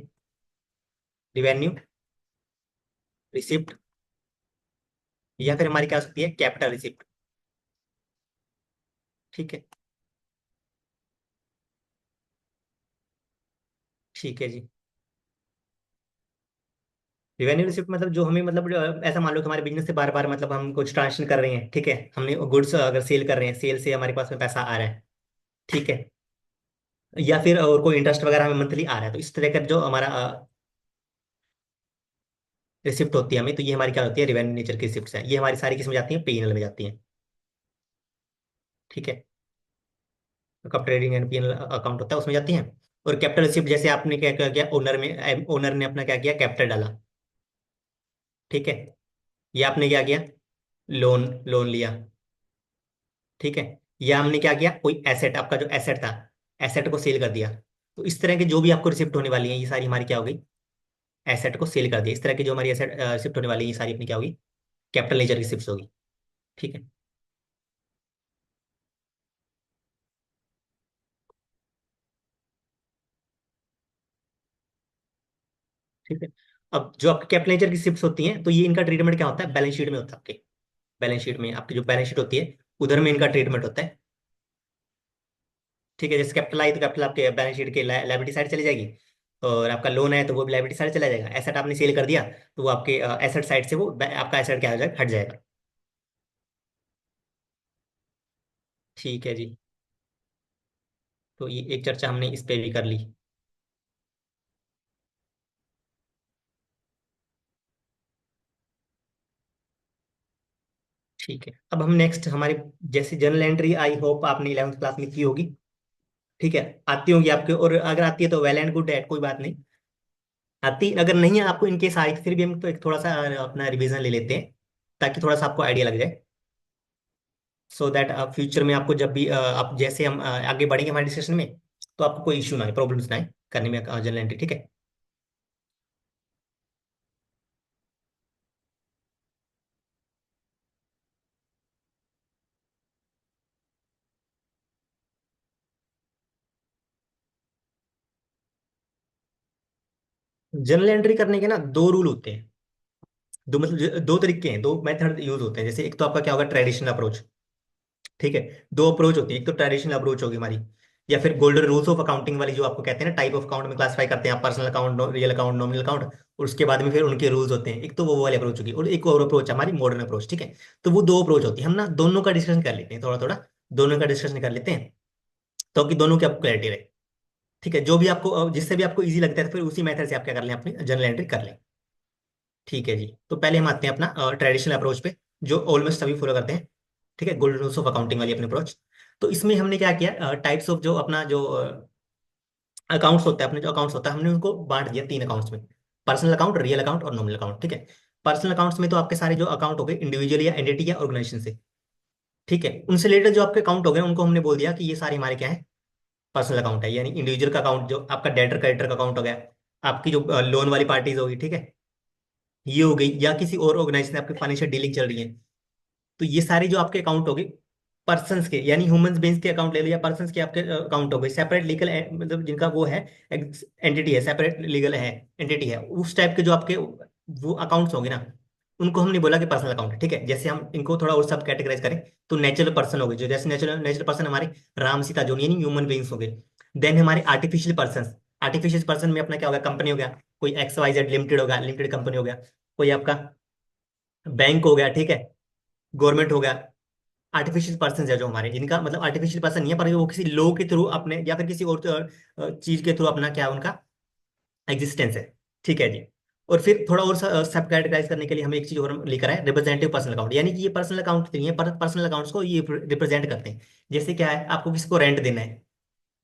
रिवेन्यू रिसिप्ट, या फिर हमारी क्या हो सकती है, कैपिटल रिसिप्ट। ठीक है। ठीक है जी। रिवेन्यू रिसिप्ट मतलब जो हमें मतलब ऐसा मान लो कि हमारे बिजनेस से बार बार मतलब हम कुछ ट्रांजेक्शन कर रहे हैं, ठीक है, हमने गुड्स अगर सेल कर रहे हैं, सेल से हमारे पास में पैसा आ रहा है, ठीक है, या फिर और कोई इंटरेस्ट वगैरह हमें मंथली आ रहा है, तो इस तरह का जो हमारा रिसिप्ट होती है हमें, तो ये हमारी क्या होती है, रिवेन्यू नेचर की रिसिप्ट है, ये हमारी सारी किस में जाती है, पीएनएल में जाती है। ठीक है। तो कब ट्रेडिंग एंड पीएनएल अकाउंट होता है, उसमें जाती हैं। और कैपिटल रिसिप्ट जैसे आपने क्या क्या किया, ओनर ने अपना क्या किया, कैपिटल डाला, ठीक है, ये आपने क्या किया, लोन लोन लिया, ठीक है, या हमने क्या किया, कोई एसेट, आपका जो एसेट था, एसेट को सेल कर दिया। तो इस तरह की जो भी आपको रिसिप्ट होने वाली है, ये सारी हमारी क्या हो गई, एसेट को सेल कर दिया, इस तरह की जो हमारी एसेट रिसिप्ट होने वाली है, ये सारी अपनी क्या होगी, कैपिटल लेजर रिसिप्ट होगी। ठीक है। ठीक है। अब जो आपके कैपिटल लेजर रिसिप्ट होती हैं, तो ये इनका ट्रीटमेंट क्या होता है, बैलेंस शीट में होता है आपके। बैलेंस शीट में आपकी जो बैलेंस शीट होती है, उधर में इनका ट्रीटमेंट होता है। ठीक है। जैसे कैपिटल आई तो कैपिटल आपके बैलेंस शीट के लायबिलिटी साइड चली जाएगी, और आपका लोन है तो वो भी लायबिलिटी साइड चला जाएगा। एसेट आपने सेल कर दिया, तो वो आपके एसेट साइड से वो आपका एसेट क्या हो जाएगा, हट जाएगा। ठीक है जी। तो ये एक चर्चा हमने इस पे भी कर ली। ठीक है। अब हम नेक्स्ट हमारे, जैसे जर्नल एंट्री आई होप आपने 11th क्लास में की होगी। ठीक है। आती होगी आपके, और अगर आती है तो वेल एंड गुड है, कोई बात नहीं। आती अगर नहीं है आपको, इनकेस आई तो फिर भी हम तो एक थोड़ा सा अपना रिवीजन ले लेते हैं, ताकि थोड़ा सा आपको आइडिया लग जाए, सो दैट आप फ्यूचर में आपको जब भी आप जैसे हम आगे बढ़ेंगे हमारे डिस्कशन में, तो आपको कोई इशू ना आए, प्रॉब्लम्स ना आए करने में जर्नल एंट्री। ठीक है। जर्नल एंट्री करने के ना दो रूल होते हैं। दो मतलब दो तरीके हैं, दो मेथड यूज होते हैं। जैसे एक तो आपका क्या होगा, ट्रेडिशनल अप्रोच। ठीक है, दो अप्रोच होती है, एक तो ट्रेडिशनल अप्रोच होगी हमारी, या फिर गोल्डन रूल्स ऑफ अकाउंटिंग वाली, जो आपको कहते हैं ना टाइप ऑफ अकाउंट में क्लासिफाई करते हैं आप, personal account, real account, nominal account. और उसके बाद में फिर उनके रूल्स होते हैं। एक तो वो वाली अप्रोच होगी, और एक और अप्रोच है हमारी मॉडर्न अप्रोच। ठीक है, तो वो दो अप्रोच होती है। हम ना दोनों का डिस्कशन कर लेते हैं थोड़ा थोड़ा, दोनों का डिस्कशन कर लेते हैं, तो कि दोनों की आपको क्लैरिटी रहे। ठीक है, जो भी आपको जिससे भी आपको इजी लगता है, तो फिर उसी मेथड से आप क्या कर लें, अपनी जर्नल एंट्री कर लें। ठीक है जी, तो पहले हम आते हैं अपना ट्रेडिशनल अप्रोच पे, जो ऑलमोस्ट सभी फॉलो करते हैं। ठीक है, गोल्डन रूल्स ऑफ अकाउंटिंग वाली अपनी अप्रोच। तो इसमें हमने क्या किया, टाइप्स ऑफ जो अपना जो अकाउंट्स होता है, अपने जो अकाउंट्स होता है, हमने उनको बांट दिया तीन अकाउंट्स में। पर्सनल अकाउंट, रियल अकाउंट और नॉमिनल अकाउंट। ठीक है, पर्सनल अकाउंट्स में तो आपके सारे जो अकाउंट हो गए इंडिविजुअल या एंटिटी या ऑर्गेनाइजेशन से। ठीक है, उनसे रिलेटेड जो आपके अकाउंट हो गए, उनको हमने बोल दिया कि ये सारे हमारे क्या है, पर्सनल अकाउंट है। यानी इंडिविजुअल का अकाउंट जो आपका डेटर क्रेडिटर का अकाउंट हो गया, आपकी जो लोन वाली पार्टीज होगी, ठीक है, ये हो गई, या किसी और ऑर्गेनाइजेशन में आपकी फाइनेंशियल डीलिंग चल रही है, तो ये सारे जो आपके अकाउंट हो गए पर्सन्स के, यानी ह्यूमंस बींग्स के अकाउंट ले लो, या पर्सन्स के आपके अकाउंट हो गए सेपरेट लीगल, मतलब जिनका वो है एंटिटी है, सेपरेट लीगल है, एंटिटी है, उस टाइप के जो आपके वो अकाउंट्स होंगे ना, उनको हमने बोला कि पर्सनल अकाउंट है। ठीक है, जैसे हम इनको थोड़ा और सब कैटेगराइज करें, तो नेचुरल पर्सन हो गए, जो जैसे नेचुरल नेचुरल पर्सन हमारे राम सीता जो, यानी ह्यूमन बींग्स हो गए। देन हमारे आर्टिफिशियल पर्सन, आर्टिफिशियल पर्सन में अपना क्या होगा, कंपनी हो गया, कोई एक्स वाई जेड लिमिटेड होगा, लिमिटेड कंपनी हो गया, कोई आपका बैंक हो गया, ठीक है, गवर्नमेंट हो गया। आर्टिफिशियल पर्सन है जो हमारे, जिनका मतलब आर्टिफिशियल पर्सन नहीं है, पर वो किसी लॉ के थ्रू अपने, या फिर किसी और चीज के थ्रू अपना क्या उनका एग्जिस्टेंस है। ठीक है जी, और फिर थोड़ा और सब कैटेगराइज करने के लिए हमें एक चीज और लेकर आए, रिप्रेजेंटेटिव पर्सनल अकाउंट। यानी कि ये पर्सनल अकाउंट नहीं है, पर पर्सनल अकाउंट्स को ये रिप्रेजेंट करते हैं। जैसे क्या है, आपको किसी को रेंट देना है,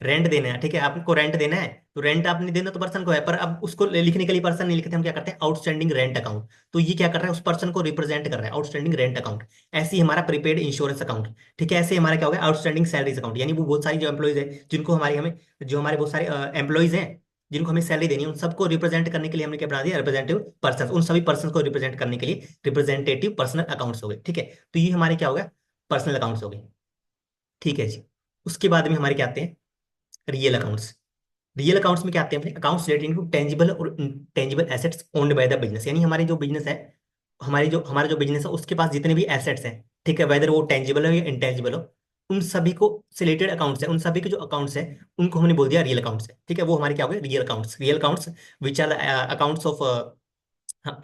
रेंट देना है, ठीक है, आपको रेंट देना है, तो रेंट आपने देना तो पर्सन को है, पर अब उसको लिखने के लिए पर्सन नहीं लिखते, हम क्या करते हैं, आउटस्टैंडिंग रेंट अकाउंट। तो ये क्या कर रहा है, उस पर्सन को रिप्रेजेंट कर रहा है, आउटस्टैंडिंग रेंट अकाउंट। ऐसे ही हमारा प्रीपेड इंश्योरेंस अकाउंट। ठीक है, ऐसे हमारा क्या होगा, आउटस्टैंडिंग सैलरीज अकाउंट। यानी वो बहुत सारी जो एम्प्लॉइज है, जिनको हमारी हमें, जो हमारे बहुत सारे एम्प्लॉइज हैं, जिनको हमें सैलरी देनी है, उन सबको रिप्रेजेंट करने के लिए हमने क्या बना दिया, रिप्रेजेंटेटिव पर्सन। उन सभी पर्सन को रिप्रेजेंट करने के लिए रिप्रेजेंटेटिव पर्सनल अकाउंट्स हो गए। ठीक है, तो ये हमारे क्या हो गया, पर्सनल अकाउंट्स हो गए। ठीक है जी, उसके बाद में हमारे क्या आते हैं, रियल अकाउंट्स। रियल अकाउंट्स में क्या आते हैं, अपने अकाउंट्स रिलेटिंग टू टेंजिबल और tangible assets owned by the business. यानी हमारे जो बिजनेस है, हमारी जो हमारा जो बिजनेस है, उसके पास जितने भी एसेट्स हैं, ठीक है, वेदर वो टेंजिबल हो या इंटेंजिबल हो, उन सभी को से रिलेटेड अकाउंट्स है, उन सभी के जो अकाउंट्स है, उनको हमने बोल दिया रियल अकाउंट्स है। ठीक है, वो हमारे क्या हो गए, real accounts. Real accounts which are accounts of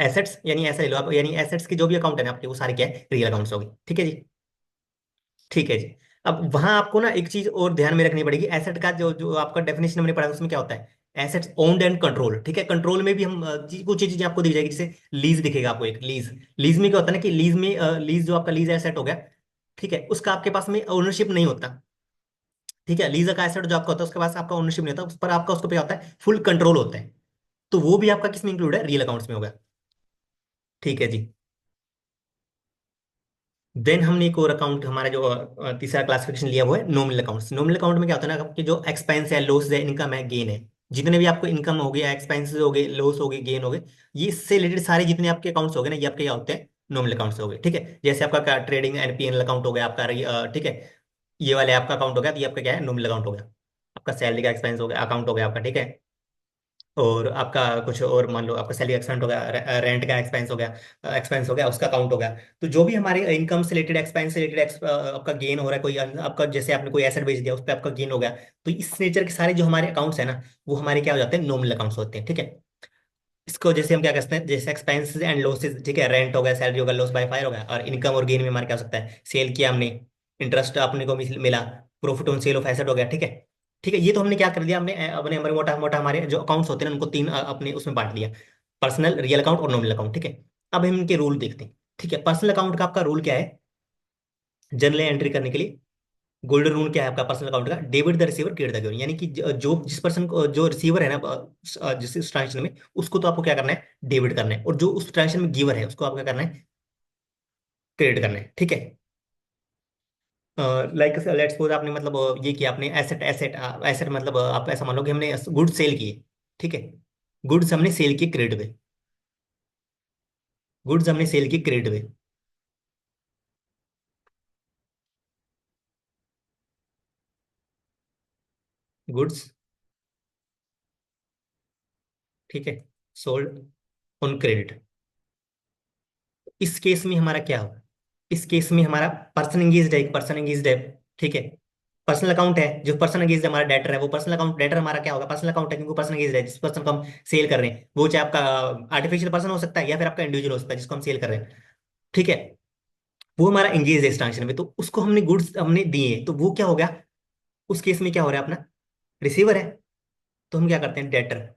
assets, यानी ऐसा ले लो आप, यानी एसेट्स के जो भी अकाउंट है ना आपके, वो सारे क्या है, रियल अकाउंट्स हो गए। ठीक है जी, ठीक है जी। अब वहां आपको ना एक चीज और ध्यान में रखनी पड़ेगी, एसेट का जो जो आपका डेफिनेशन हमने पढ़ा, उसमें क्या होता है, एसेट्स ओन्ड एंड कंट्रोल। ठीक है, कंट्रोल में भी हम कुछ चीजें आपको दी जाएगी, जैसे लीज दिखेगा आपको, एक लीज। लीज में क्या होता है ना, कि लीज में लीज जो आपका लीज एसेट हो गया, ठीक है, उसका आपके पास में ओनरशिप नहीं होता। ठीक है, लीज का एसेट जो आपका होता है, उसके पास आपका ओनरशिप नहीं होता, उस पर आपका उसको पे होता है फुल कंट्रोल होता है। तो वो भी आपका किस में इंक्लूड है, रियल अकाउंट्स में होगा। ठीक है जी, देन हमने एक और अकाउंट, हमारा जो तीसरा क्लासिफिकेशन लिया वो है नॉमिनल अकाउंट्स। नॉमिनल अकाउंट में क्या होता है ना, आपके जो एक्सपेंस है, लॉस है, इनकम है, गेन है, जितने भी आपको इनकम हो गया, एक्सपेंसेस हो गए, लॉस हो गए, गेन हो गए, ये इससे रिलेटेड सारे जितने आपके अकाउंट्स हो गए ना, ये आपके क्या होते हैं, नॉमिनल अकाउंट्स हो गए। ठीक है, जैसे आपका ट्रेडिंग एनपीएल अकाउंट हो गया आपका, ठीक है, ये वाले आपका अकाउंट हो गया, तो ये आपका क्या है, नॉमिनल अकाउंट हो गया। आपका सैलरी का एक्सपेंस हो गया, अकाउंट हो गया आपका। ठीक है, और आपका कुछ और मान लो, आपका सैलरी एक्सपेंस हो गया, रेंट का एक्सपेंस हो गया, एक्सपेंस हो गया, उसका अकाउंट हो गया। तो जो भी हमारे इनकम से रिलेटेड, एक्सपेंस से रिलेटेड आपका गेन हो रहा है, कोई आपका जैसे आपने कोई एसेट बेच दिया, उस पर आपका गेन हो गया, तो इस नेचर के सारे जो हमारे अकाउंट्स है ना, वो हमारे क्या हो जाते हैं, नॉमिनल अकाउंट्स होते हैं। ठीक है, इसको जैसे हम क्या कहते हैं, जैसे एक्सपेंसेस एंड लॉसेस, ठीक है, रेंट हो गया, सैलरी हो गया, लॉस बाय फायर हो गया, और इनकम और गेन में हमारे क्या हो सकता है, सेल किया हमने, इंटरेस्ट अपने को मिला, profit on sale of asset हो गया। ठीक है, ठीक है, ये तो हमने क्या कर दिया, हमने अपने हमारे मोटा मोटा हमारे जो अकाउंट्स होते हैं ना, उनको तीन अपने उसमें बांट दिया, पर्सनल, रियल अकाउंट और नॉमिनल अकाउंट। ठीक है, अब हम इनके रूल देखते हैं। ठीक है, पर्सनल अकाउंट का आपका रूल क्या है, जर्नल एंट्री करने के लिए गोल्डन रूल क्या है आपका पर्सनल अकाउंट का, debit the receiver credit the giver. यानी कि जो जिस पर्सन को, जो रिसीवर है ना जिस ट्रांजेक्शन में, उसको तो आपको क्या करना है, डेबिट करना है, और जो उस ट्रांजेक्शन में गिवर है, उसको आपको क्या करना है, क्रेडिट करना है। ठीक है, लाइक लेट्स सपोज आपने मतलब ये किया, आपने एसेट एसेट एसेट मतलब आप ऐसा मान लो कि हमने गुड्स सेल किए। ठीक है, गुड्स हमने सेल किए क्रेडिट पे, गुड्स हमने सेल किए क्रेडिट पे, गुड्स, ठीक है, सोल्ड ऑन क्रेडिट। इस केस में हमारा क्या होगा? इस केस में हमारा पर्सन एंगेज्ड है, एक पर्सन एंगेज्ड है, ठीक है। पर्सनल अकाउंट है, जो पर्सन एंगेज्ड हमारा डेटर है, वो पर्सनल अकाउंट डेटर हमारा क्या होगा? पर्सनल अकाउंट है, क्योंकि पर्सन एंगेज्ड है, जिस पर्सन को हम सेल कर रहे हैं, वो चाहे आपका आर्टिफिशियल पर्सन हो सकता है या फिर आपका इंडिविजुअल हो सकता है जिसको हम सेल कर रहे हैं, ठीक है। वो हमारा एंगेज है इस ट्रांजेक्शन में, तो उसको हमने गुड्स हमने दिए, तो वो क्या हो गया? उस केस में क्या हो रहा है अपना? रिसीवर है, तो हम क्या करते हैं? डेटर,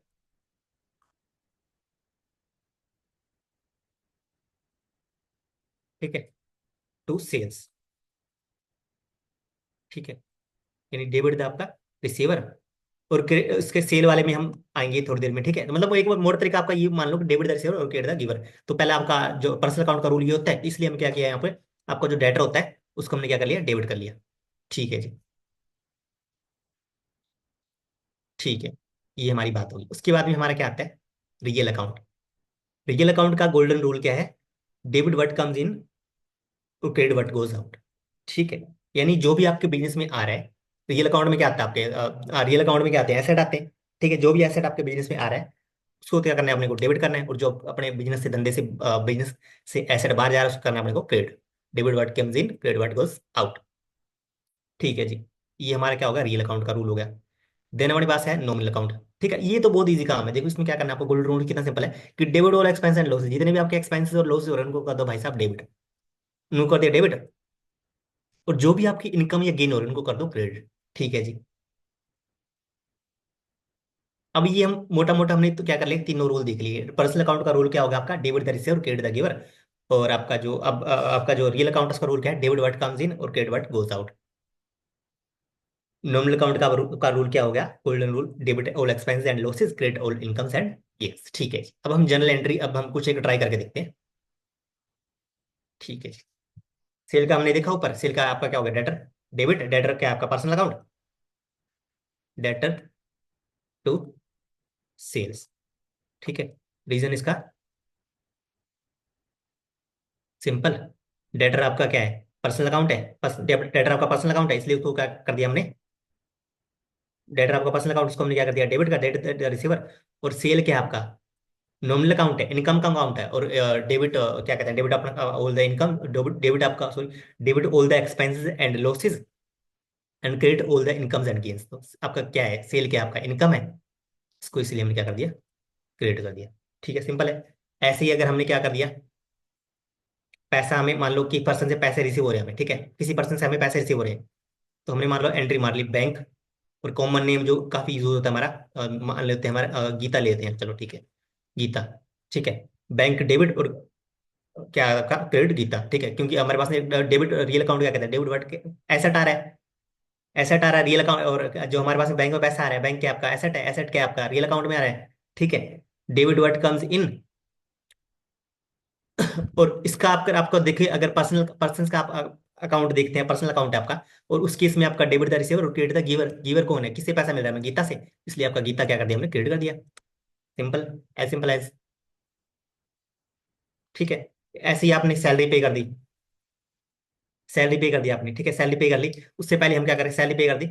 ठीक है, टू सेल्स, ठीक है। यानी डेबिट था आपका रिसीवर, और उसके सेल वाले में हम आएंगे थोड़ी देर में, ठीक है। तो मतलब वो एक मोड़ तरीका आपका ये मान लो कि डेबिट द रिसीवर और क्रेडिट द गिवर। तो पहले आपका जो पर्सनल अकाउंट का रूल ये होता है, इसलिए हम क्या किया यहाँ पे, आपका जो डेटर होता है उसको हमने क्या कर लिया? डेबिट कर लिया, ठीक है जी। ठीक है, ये हमारी बात होगी। उसके बाद में हमारा क्या आता है? Real account. रियल अकाउंट का गोल्डन रूल क्या है? डेबिट व्हाट कम्स इन और क्रेडिट व्हाट गोज आउट, ठीक है। यानी जो भी आपके बिजनेस में आ रहा है, रियल अकाउंट में क्या आता है आपके? रियल अकाउंट में क्या आते हैं? एसेट आते हैं, ठीक है। जो भी एसेट आपके बिजनेस में आ रहा है उसको क्या करना है? अपने को डेबिट करना है, और जो अपने बिजनेस से धंधे से बिजनेस से एसेट बाहर जा रहा है उसको करना है अपने को credit. Debit what comes in, credit what goes out, ठीक है जी। ये हमारा क्या होगा? रियल अकाउंट का रूल हो गया। देन हमारे पास है नॉमिनल अकाउंट, ठीक है। ये तो बहुत इजी काम है, देखो इसमें क्या करना है आपको। गोल्डन रूल कितना सिंपल है कि डेबिट और एक्सपेंस एंड लॉसेस, जितने भी आपके एक्सपेंसेस और लॉसेस हो रहे हैं उनको कर दो भाई साहब डेबिट, उनको कर दिया डेबिट। और जो भी आपकी इनकम या गेन हो रही है उनको कर दो क्रेडिट, ठीक है जी। अब ये हम मोटा मोटा हमने तो क्या कर लिया, तीनों रूल देख लिए। पर्सनल अकाउंट का रूल क्या होगा आपका? Debit the receiver, credit the giver. और आपका जो अब आपका जो रियल अकाउंट उसका रूल क्या है? डेबिट व्हाट कम्स इन और credit what goes out. Nominal account का रूल क्या हो गया? Golden rule, debit all expenses and losses, credit all incomes and gains, ठीक है। अब हम जनरल एंट्री, अब हम कुछ एक ट्राई करके देखते हैं, ठीक है जी। सेल का हमने देखा ऊपर, सेल का आपका क्या हो गया? डेटर, डेबिट, डेटर क्या है आपका? Personal account, debtor to sales, ठीक है। रीजन इसका सिंपल, डेटर आपका क्या है? पर्सनल अकाउंट है, डेटर आपका पर्सनल अकाउंट है, इसलिए उसको क्या कर दिया हमने? डेटर आपका पर्सनल अकाउंट, उसको हमने क्या कर दिया? डेबिट का, डेबिट रिसीवर। और सेल क्या है आपका? नॉमिनल अकाउंट है, इनकम का अकाउंट है। और डेबिट क्या कहते हैं? डेबिट अपना ऑल द इनकम, डेबिट आपका sorry, debit all the expenses and losses, and credit all the incomes and gains. तो आपका क्या है? सेल क्या है आपका? इनकम है, इसको इसलिए हमने क्या कर दिया? क्रेडिट कर दिया, ठीक है, सिंपल है। ऐसे ही अगर हमने क्या कर दिया, पैसा हमें मान लो कि पर्सन से पैसे रिसीव हो रहे हैं हमें, ठीक है, किसी पर्सन से हमें पैसे रिसीव हो रहे हैं, तो हमने मान लो एंट्री मार ली बैंक। और कॉमन नेम जो काफी यूज होता है हमारा, मान लेते हैं हमारा गीता लेते हैं, चलो ठीक है, गीता, ठीक है। बैंक डेबिट, और क्या का क्रेडिट गीता, ठीक है। क्योंकि हमारे पास डेबिट रियल अकाउंट क्या कहते हैं? डेबिट वर्ड के एसेट आ रहा है, एसेट आ रहा है रियल अकाउंट। और जो हमारे पास बैंक में पैसा आ रहा है, बैंक क्या आपका? एसेट है, एसेट क्या आपका? रियल अकाउंट में आ रहा है, ठीक है। Debit word comes in. और इसका आप आपको देखिए, अगर पर्सनल पर्सन का आप अकाउंट देखते हैं, पर्सनल अकाउंट है आपका, और उस केस में आपका डेबिट द रिसीवर और क्रेडिट द गिवर। गिवर कौन है? किससे पैसा मिल रहा है? हमें गीता से, इसलिए आपका गीता क्या कर दिया? हमने क्रेडिट कर दिया, सिंपल, एज सिंपल एज, ठीक है। ऐसे ही आपने सैलरी पे कर दी, सैलरी पे कर दी आपने, ठीक है, सैलरी पे कर ली। उससे पहले हम क्या करें? सैलरी पे कर दी,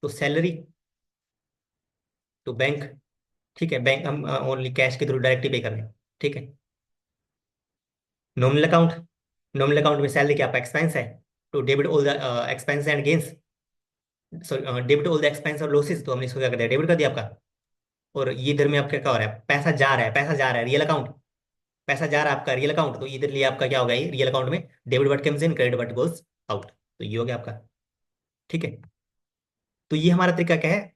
तो सैलरी टू बैंक, ठीक है। बैंक हम ओनली कैश के थ्रू डायरेक्टली पे कर रहे हैं, ठीक है। नॉमिनल अकाउंट, नॉमिनल अकाउंट में सैलरी क्या आपका? एक्सपेंस है, to debit all the expense and gains, sorry debit all the expense और लॉसेस, तो हमने इसको क्या कर दिया? डेबिट कर दिया आपका। और ये इधर में आपका क्या हो रहा है? पैसा जा रहा है, पैसा जा रहा है रियल अकाउंट, पैसा जा रहा है आपका रियल अकाउंट, तो इधर लिए आपका क्या होगा? ये रियल अकाउंट में debit what comes in, credit what goes out, तो ये हो गया आपका, ठीक है। तो ये हमारा तरीका क्या है?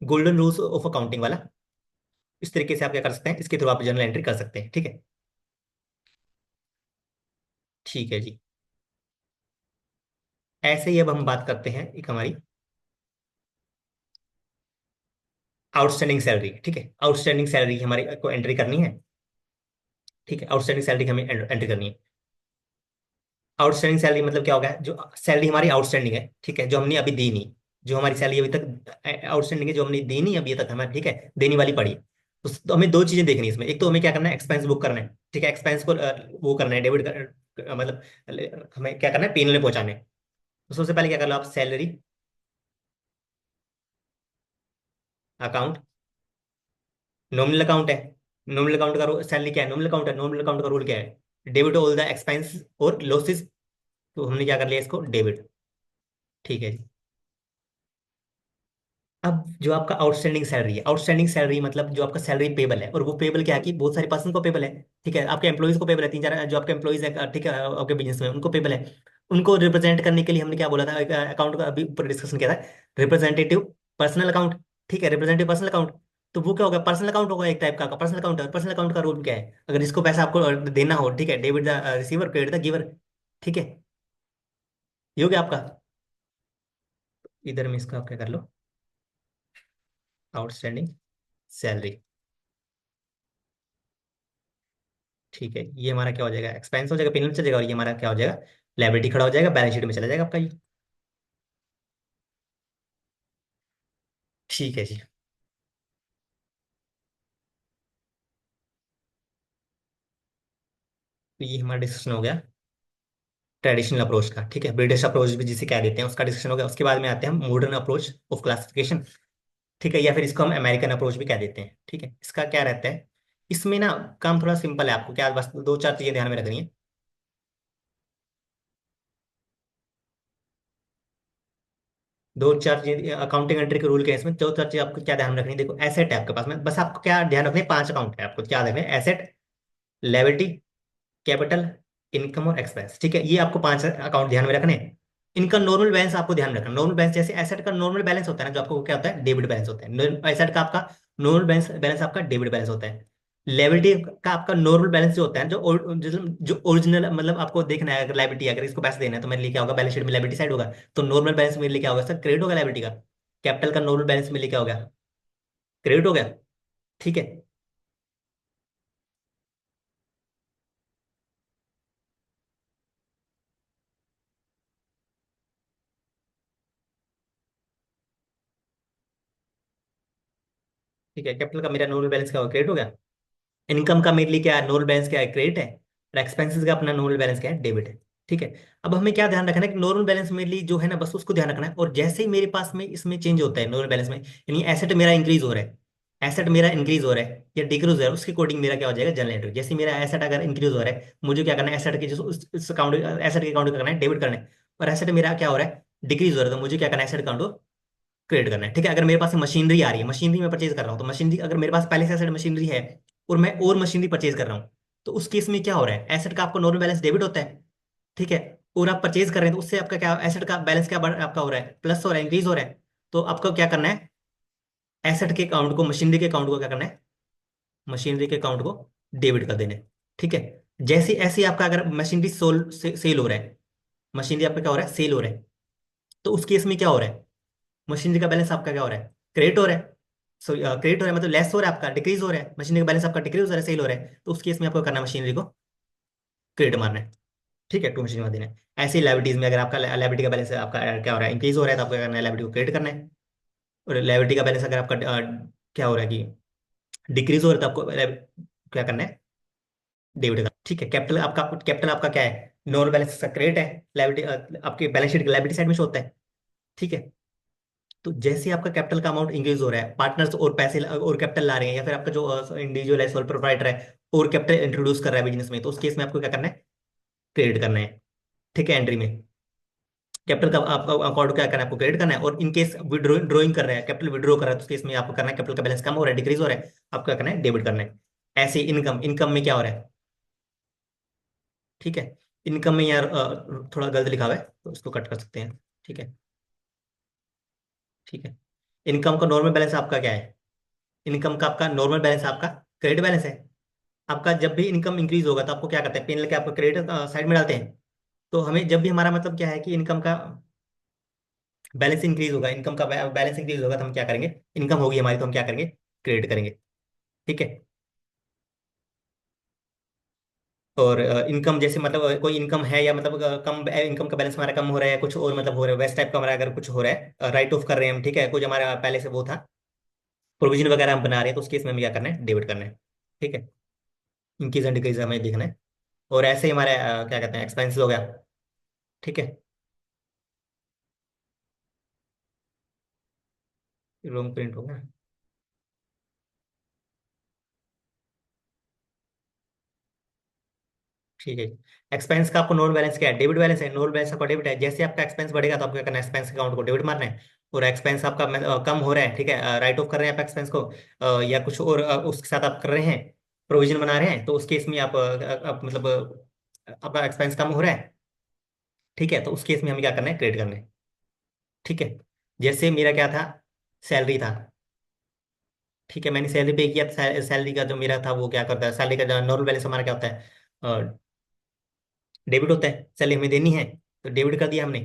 गोल्डन रूल्स ऑफ अकाउंटिंग वाला। इस तरीके से आप क्या कर सकते हैं? इसके थ्रू आप जर्नल एंट्री कर सकते हैं, ठीक है। ठीक है जी। ऐसे ही अब हम बात करते हैं एक हमारी आउटस्टैंडिंग सैलरी, ठीक है। आउटस्टैंडिंग सैलरी हमारी को एंट्री करनी है, ठीक है। आउटस्टैंडिंग सैलरी हमें एंट्री करनी है। आउटस्टैंडिंग सैलरी मतलब क्या होगा? जो सैलरी हमारी आउटस्टैंडिंग है, ठीक है, जो हमने अभी दी नहीं, जो हमारी सैलरी अभी तक आउटस्टैंडिंग है, जो हमने दी नहीं अभी तक हमारे, ठीक है, देने वाली पड़ी है। तो हमें दो चीजें देखनी है इसमें। एक तो हमें क्या करना है? एक्सपेंस बुक करना है, ठीक है, एक्सपेंस को वो करना है डेबिट मतलब हमें क्या करना है? पीएनएल में पहुंचाने हैं। तो सबसे पहले क्या कर लो आप? सैलरी अकाउंट, नॉमिनल अकाउंट है, नॉमिनल अकाउंट का सैलरी क्या है, नॉमिनल अकाउंट है, नॉमिनल अकाउंट का रूल क्या है, डेबिट ऑल द एक्सपेंस और लॉसेस। तो हमने क्या कर लिया इसको, डेबिट। ठीक है जी। अब जो आपका आउटस्टैंडिंग सैलरी है, आउटस्टैंडिंग सैलरी मतलब जो आपका सैलरी पेबल है, और वो पेबल क्या है कि बहुत सारे पर्सन को पेबल है। ठीक है, आपके एम्प्लॉइज को पेबल है, तीन चार जो आपके एम्प्लॉइज है, ठीक है, आपके बिजनेस में उनको पेबल है। उनको रिप्रेजेंट करने के लिए हमने क्या बोला था, अकाउंट का अभी ऊपर डिस्कशन किया था, रिप्रेजेंटेटिव पर्सनल अकाउंट। ठीक है, रिप्रेजेंटेटिव पर्सनल अकाउंट। तो वो क्या होगा, पर्सनल अकाउंट होगा एक टाइप का पर्सनल अकाउंट है। पर्सनल अकाउंट का रूल क्या है, अगर इसको पैसा आपको देना हो, ठीक है, debit the receiver, credit the giver. ठीक है, ये हो गया आपका। इधर में इसका आप क्या कर लो, आउटस्टैंडिंग सैलरी। ठीक है, ये हमारा क्या हो जाएगा, एक्सपेंस हो जाएगा, पेनल चल जाएगा, और ये हमारा क्या हो जाएगा, लायबिलिटी खड़ा हो जाएगा, बैलेंस शीट में चला जाएगा आपका ये। ठीक है जी। तो ये हमारा डिस्कशन हो गया ट्रेडिशनल अप्रोच का। ठीक है, ब्रिटिश अप्रोच भी जिसे कह देते हैं उसका डिस्कशन हो गया। उसके बाद में आते हैं हम मॉडर्न अप्रोच ऑफ क्लासिफिकेशन। ठीक है, या फिर इसको हम अमेरिकन अप्रोच भी कह देते हैं। ठीक है, इसका क्या रहता है, इसमें ना काम थोड़ा सिंपल है, आपको क्या बस दो चार चीजें ध्यान में रखनी है। दो चार चीज अकाउंटिंग एंट्री के रूल के हैं इसमें, दो चार चीज आपको क्या ध्यान में रखनी है। देखो, एसेट है आपके पास में, बस आपको क्या ध्यान रखना है, पांच अकाउंट है आपको क्या रखना है, एसेट, लायबिलिटी, कैपिटल, इनकम और एक्सपेंस। ठीक है, ये आपको पांच अकाउंट ध्यान में रखने हैं। इनका नॉर्मल बैलेंस आपको ध्यान में रखना, नॉर्मल बैलेंस जैसे एसेट का नॉर्मल बैलेंस होता है ना, जो आपको क्या होता है, डेबिट बैलेंस होता है। एसेट का आपका नॉर्मल बैलेंस बैलेंस आपका डेबिट बैलेंस होता है। लायबिलिटी का आपका नॉर्मल बैलेंस जो होता है, जो ओरिजिनल मतलब आपको देखना है, अगर लायबिलिटी अगर इसको पैसे देना है तो मेरे लिए क्या होगा, बैलेंस शीट में लायबिलिटी साइड होगा। तो नॉर्मल बैलेंस मेरे लिए क्या होगा सर, क्रेडिट होगा लायबिलिटी का। कैपिटल का नॉर्मल बैलेंस मेरे लिए क्या हो गया, क्रेडिट हो गया। ठीक है। ठीक है, कैपिटल का मेरा नॉर्मल बैलेंस क्या होगा, क्रेडिट हो गया। इनकम का मेरे लिए क्या है, नोल बैलेंस क्या है, क्रेडिट है। और एक्सपेंसेस का अपना नोल बैलेंस क्या है, डेबिट है। ठीक है। अब हमें क्या ध्यान रखना है कि नॉर्मल बैलेंस मेरे लिए जो है ना, बस उसको ध्यान रखना है। और जैसे ही मेरे पास में इसमें चेंज होता है नॉर्मल बैलेंस में, यानी एसेट मेरा इंक्रीज हो रहा है, एसेट मेरा इंक्रीज हो रहा है या डिक्रीज हो रहा है, उसके अकॉर्डिंग मेरा क्या हो जाएगा, जनरल एंट्री। जैसे मेरा एसेट अगर इंक्रीज हो रहा है, मुझे क्या करना है, एसेट के जो उस अकाउंट, एसेट के अकाउंट करना है, डेबिट करना है। और एसेट मेरा क्या हो रहा है, डिक्रीज हो रहा है, तो मुझे क्या करना है, एसेट अकाउंट क्रिएट करना है। ठीक है, अगर मेरे पास मशीनरी आ रही है, मशीनरी में परचेज कर रहा हूँ, तो मशीनरी अगर मेरे पास पहले से एसेट मशीनरी है और मैं और मशीनरी परचेज कर रहा हूँ, तो उस केस में क्या हो रहा है, एसेट का आपको नॉर्मल बैलेंस डेबिट होता है। ठीक है। और आप परचेज कर रहे हैं तो उससे आपका क्या, एसेट का बैलेंस क्या आपका हो रहा है, प्लस हो रहा है, इंक्रीज हो रहा है। तो आपको क्या करना है, एसेट के अकाउंट को, मशीनरी के अकाउंट को क्या करना है, मशीनरी के अकाउंट को डेबिट कर देना है। ठीक है। जैसे ऐसे आपका अगर मशीनरी सेल हो रहा है, मशीनरी आपका क्या हो रहा है, सेल हो रहा है, तो उस केस में क्या हो रहा है, मशीनरी का बैलेंस आपका क्या हो रहा है, क्रेडिट हो रहा है। सो क्रेडिट हो रहा है मतलब लेस हो रहा है आपका, डिक्रीज हो रहा है, मशीनरी का बैलेंस आपका डिक्रीज हो रहा है, सेल हो रहा है, तो उस केस में आपको करना है, मशीनरी को क्रेडिट मारना है। ठीक है, टू मशीन मार देना है। ऐसे ही लाइबिलिटीज में अगर आपका लाइबिलिटी का बैलेंस आपका क्या हो रहा है, इंक्रीज हो रहा है, तो आपको क्या करना है, लाइबिलिटी को क्रेडिट करना है। और लाइबिलिटी का बैलेंस अगर आपका क्या हो रहा है कि डिक्रीज हो रहा है, तो आपको क्या करना है, डेबिट का। ठीक है, कैपिटल आपका क्या है, नॉर्मल बैलेंस का क्रेडिट है, लाइबिलिटी आपके बैलेंस शीट की लाइबिलिटी साइड में शो होता है। ठीक है। तो जैसे आपका कैपिटल का अमाउंट इंक्रीज हो रहा है, पार्टनर्स और पैसे और कैपिटल ला रहे हैं, या फिर आपका जो इंडिविजुअल है, सोल प्रोप्राइटर है, और कैपिटल इंट्रोड्यूस कर रहा है बिजनेस में, तो उस केस में आपको क्या करना है, क्रेडिट करना है। ठीक है, एंट्री में कैपिटल का आपका अकाउंट क्या करना है, आपको क्रेडिट करना है। और इन केस विड्रो ड्रॉइंग कर रहा है, कैपिटल विड्रॉ कर रहा है, तो उस केस में आपको करना है, कैपिटल का बैलेंस कम हो रहा है, डिक्रीज हो रहा है, आपको क्या करना है, डेबिट करना है। ऐसे इनकम, इनकम में क्या हो रहा है, ठीक है, इनकम में यार थोड़ा गलत लिखा हुआ है, तो इसको कट कर सकते हैं। ठीक है। ठीक है, इनकम का नॉर्मल बैलेंस आपका क्या है, इनकम का आपका नॉर्मल बैलेंस आपका क्रेडिट बैलेंस है। आपका जब भी इनकम इंक्रीज होगा तो आपको क्या करते हैं, पेन लेके आपको क्रेडिट साइड में डालते हैं। तो हमें जब भी हमारा मतलब क्या है कि इनकम का बैलेंस इंक्रीज होगा, इनकम का बैलेंस इंक्रीज होगा, तो हम क्या करेंगे, इनकम होगी हमारी तो हम क्या करेंगे, क्रेडिट करेंगे। ठीक है। और इनकम जैसे मतलब कोई इनकम है या मतलब कम इनकम का बैलेंस हमारा कम हो रहा है, कुछ और मतलब हो रहा है वैस टाइप का हमारा अगर कुछ हो रहा है, राइट ऑफ कर रहे हैं हम, ठीक है, कुछ हमारा पहले से वो था, प्रोविजन वगैरह हम बना रहे हैं, तो उस केस में हमें क्या करना है, डेबिट करना है। ठीक है, इंक्रीज एंड डिक्रीज हमें देखना है। और ऐसे ही हमारे क्या कहते हैं, एक्सपेंसिव हो गया। ठीक है, रॉन्ग प्रिंट हो गया। ठीक है। एक्सपेंस का आपको नोन बैलेंस क्या है? डेबिट बैलेंस है। नोन बैलेंस आपका डेबिट है। जैसे आपका एक्सपेंस बढ़ेगा तो आपको क्या करना है? एक्सपेंस अकाउंट को डेबिट मारना है। और एक्सपेंस आपका कम हो रहा है, ठीक है, राइट ऑफ कर रहे हैं आप एक्सपेंस को, या कुछ और उसके साथ आप कर रहे हैं, प्रोविजन बना रहे हैं, तो उस केस में आप मतलब आपका एक्सपेंस कम हो रहा है, ठीक है, तो उस केस में हमें क्या करना है? क्रेडिट करना है। ठीक है। जैसे मेरा क्या था? सैलरी था। ठीक है, मैंने सैलरी पे किया, सैलरी का जो मेरा था वो क्या करता है? सैलरी का जो नॉर्मल बैलेंस हमारा क्या होता है? डेबिट होता है। सैलरी हमें देनी है तो डेबिट कर दिया हमने।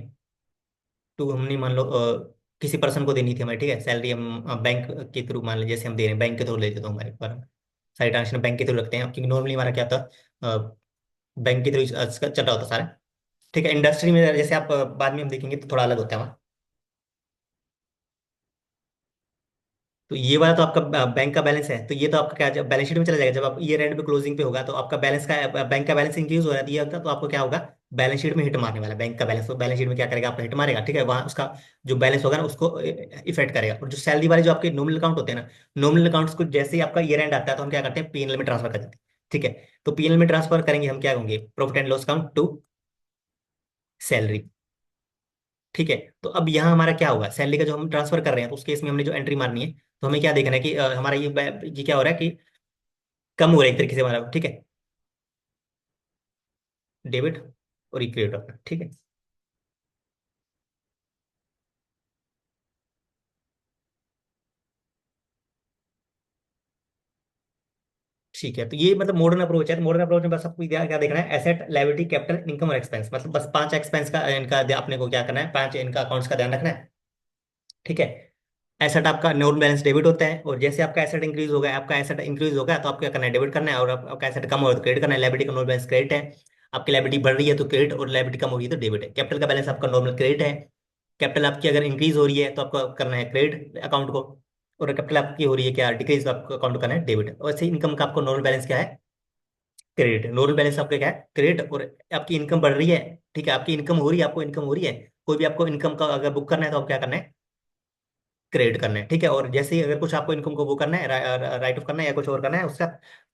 तो हमने मान लो किसी पर्सन को देनी थी हमारी, ठीक है, सैलरी हम बैंक के थ्रू मान लीजिए, जैसे हम दे रहे हैं बैंक के थ्रू लेते तो हमारे पर सारी ट्रांजेक्शन बैंक के थ्रू रखते हैं, क्योंकि नॉर्मली हमारा क्या था? बैंक के थ्रू चल रहा होता सारा। ठीक है। इंडस्ट्री में जैसे आप बाद में हम देखेंगे तो थोड़ा अलग होता है। तो ये वाला तो आपका बैंक का बैलेंस है, तो ये तो आपका क्या, जब बैलेंस शीट में चला जाएगा, जब आप ईयर एंड पे क्लोजिंग पे होगा तो आपका बैलेंस का बैंक का बैलेंस इंक्रीज हो रहा है, ये होगा तो आपको क्या होगा? बैलेंस शीट में हिट मारने वाला है बैंक का बैलेंस, तो बैलेंस शीट में क्या करेगा? आपका हिट मारेगा, ठीक है, वहाँ उसका जो बैलेंस होगा ना उसको इफेक्ट करेगा। और जो सैलरी वाले जो आपके नॉमिनल अकाउंट होते हैं ना, नॉमिनल अकाउंट्स को जैसे ही आपका ईयर एंड आता है तो हम क्या करते हैं? पीएनएल में ट्रांसफर कर देते हैं। ठीक है। तो पीएनएल में ट्रांसफर करेंगे हम, क्या होंगे? Profit and loss account to salary. ठीक है। तो अब यहाँ हमारा क्या होगा? सैलरी का जो हम ट्रांसफर कर रहे हैं तो उस केस में हमने जो एंट्री मारनी है, तो हमें क्या देखना है कि हमारा ये क्या हो रहा है कि कम हो रहा है एक तरीके से हमारा, ठीक है, डेबिट और ये क्रेडिट होगा, ठीक है। ठीक है, तो ये मतलब मॉडर्न अप्रोच है। तो मॉडर्न अप्रोच में बस आपको क्या क्या देखना है? एसेट, लायबिलिटी, कैपिटल, इनकम और एक्सपेंस, मतलब बस 5 एक्सपेंस का इनका अपने को क्या करना है? 5 इनका अकाउंट्स का ध्यान रखना है। ठीक है। एसेट आपका नॉन बैलेंस डेबिट होता है, और जैसे आपका एसेट इंक्रीज होगा, आपका एसेट इंक्रीज होगा तो आपको क्या करना है? डेबिट करना है। और आपका एसेट कम हो रहा है तो क्रेडिट करना है। लायबिलिटी का नॉन बैलेंस क्रेडिट है। आपकी लायबिलिटी बढ़ रही है तो क्रेडिट, और लायबिलिटी कम हो रही है तो डेबिट है। कैपिटल का बैलेंस आपका नॉर्मल क्रेडिट है। कैपिटल आपकी अगर इंक्रीज हो रही है तो आपको करना है क्रेडिट अकाउंट को। और कैपिटल आपकी हो रही है क्या? डिक्रीज, तो आपको अकाउंट करना है डेबिट। और वैसे इनकम का आपको नॉर्मल बैलेंस क्या है? क्रेडिट। नॉर्मल बैलेंस आपका क्या है? क्रेडिट। और आपकी इनकम बढ़ रही है, ठीक है, आपकी इनकम हो रही है, आपको इनकम हो रही है, कोई भी आपको इनकम का अगर बुक करना है तो आप क्या करना है? क्रेडिट करना है। ठीक है। और जैसे ही अगर कुछ आपको इनकम को वो करना है, राइट ऑफ करना है या कुछ और करना है उसका,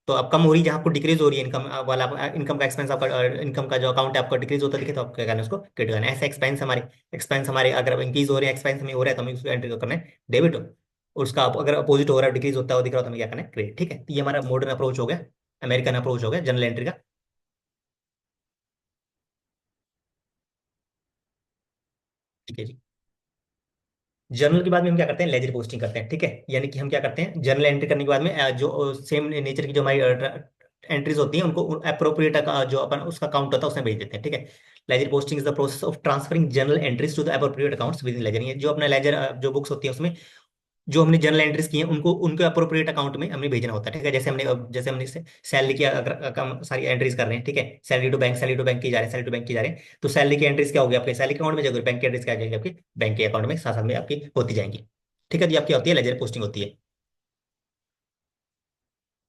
तो अब कम हो रही है, जहाँ आपको डिक्रीज हो रही है इनकम वाला, इनकम का एक्सपेंस आपका, इनकम का जो अकाउंट है आपका डिक्रीज होता दिखे तो आप क्या करना है? उसको क्रेडिट करना है। ऐसे एक्सपेंस हमारे अगर इंक्रीज हो रहे हैं, एक्सपेंस में हो रहा है तो हमें उसको एंट्री करना है डेबिट। और उसका अगर अपोजिट हो रहा है, डिक्रीज होता है दिख रहा हो, तो हमें क्या करना है? क्रेडिट। ठीक है। तो ये हमारा मॉडर्न अप्रोच हो गया, अमेरिकन अप्रोच हो गया जनरल एंट्री का। ठीक है जी। जर्नल के बाद में हम क्या करते हैं? लेजर पोस्टिंग करते हैं। ठीक है। यानी कि हम क्या करते हैं? जर्नल एंट्री करने के बाद में जो सेम नेचर की जो हमारी एंट्रीज होती हैं उनको अप्रोप्रिएट जो अपन उसका काउंट होता है उसमें भेज देते हैं। ठीक है। Ledger posting is the process of transferring journal entries to the appropriate accounts within ledger. ये जो अपना लेजर जो बुक्स होती है उसमें जो हमने जर्नल एंट्रीज की हैं उनको उनके अप्रोप्रिएट अकाउंट में हमने भेजना होता है। ठीक है। जैसे हमने सैलरी की अगर कम सारी एंट्रीज कर रहे हैं, ठीक है, सैलरी टू बैंक की जा रहे हैं, सैलरी टू बैंक की जा रहे हैं, तो सैलरी की एंट्रीज क्या होगी? आपके सैलरी अकाउंट में जाएगी, बैंक की एंट्रीज क्या आ जाएगी? आपके बैंक के अकाउंट में साथ साथ में आपकी होती जाएंगी। ठीक है। ये आपकी होती है लेजर पोस्टिंग होती है।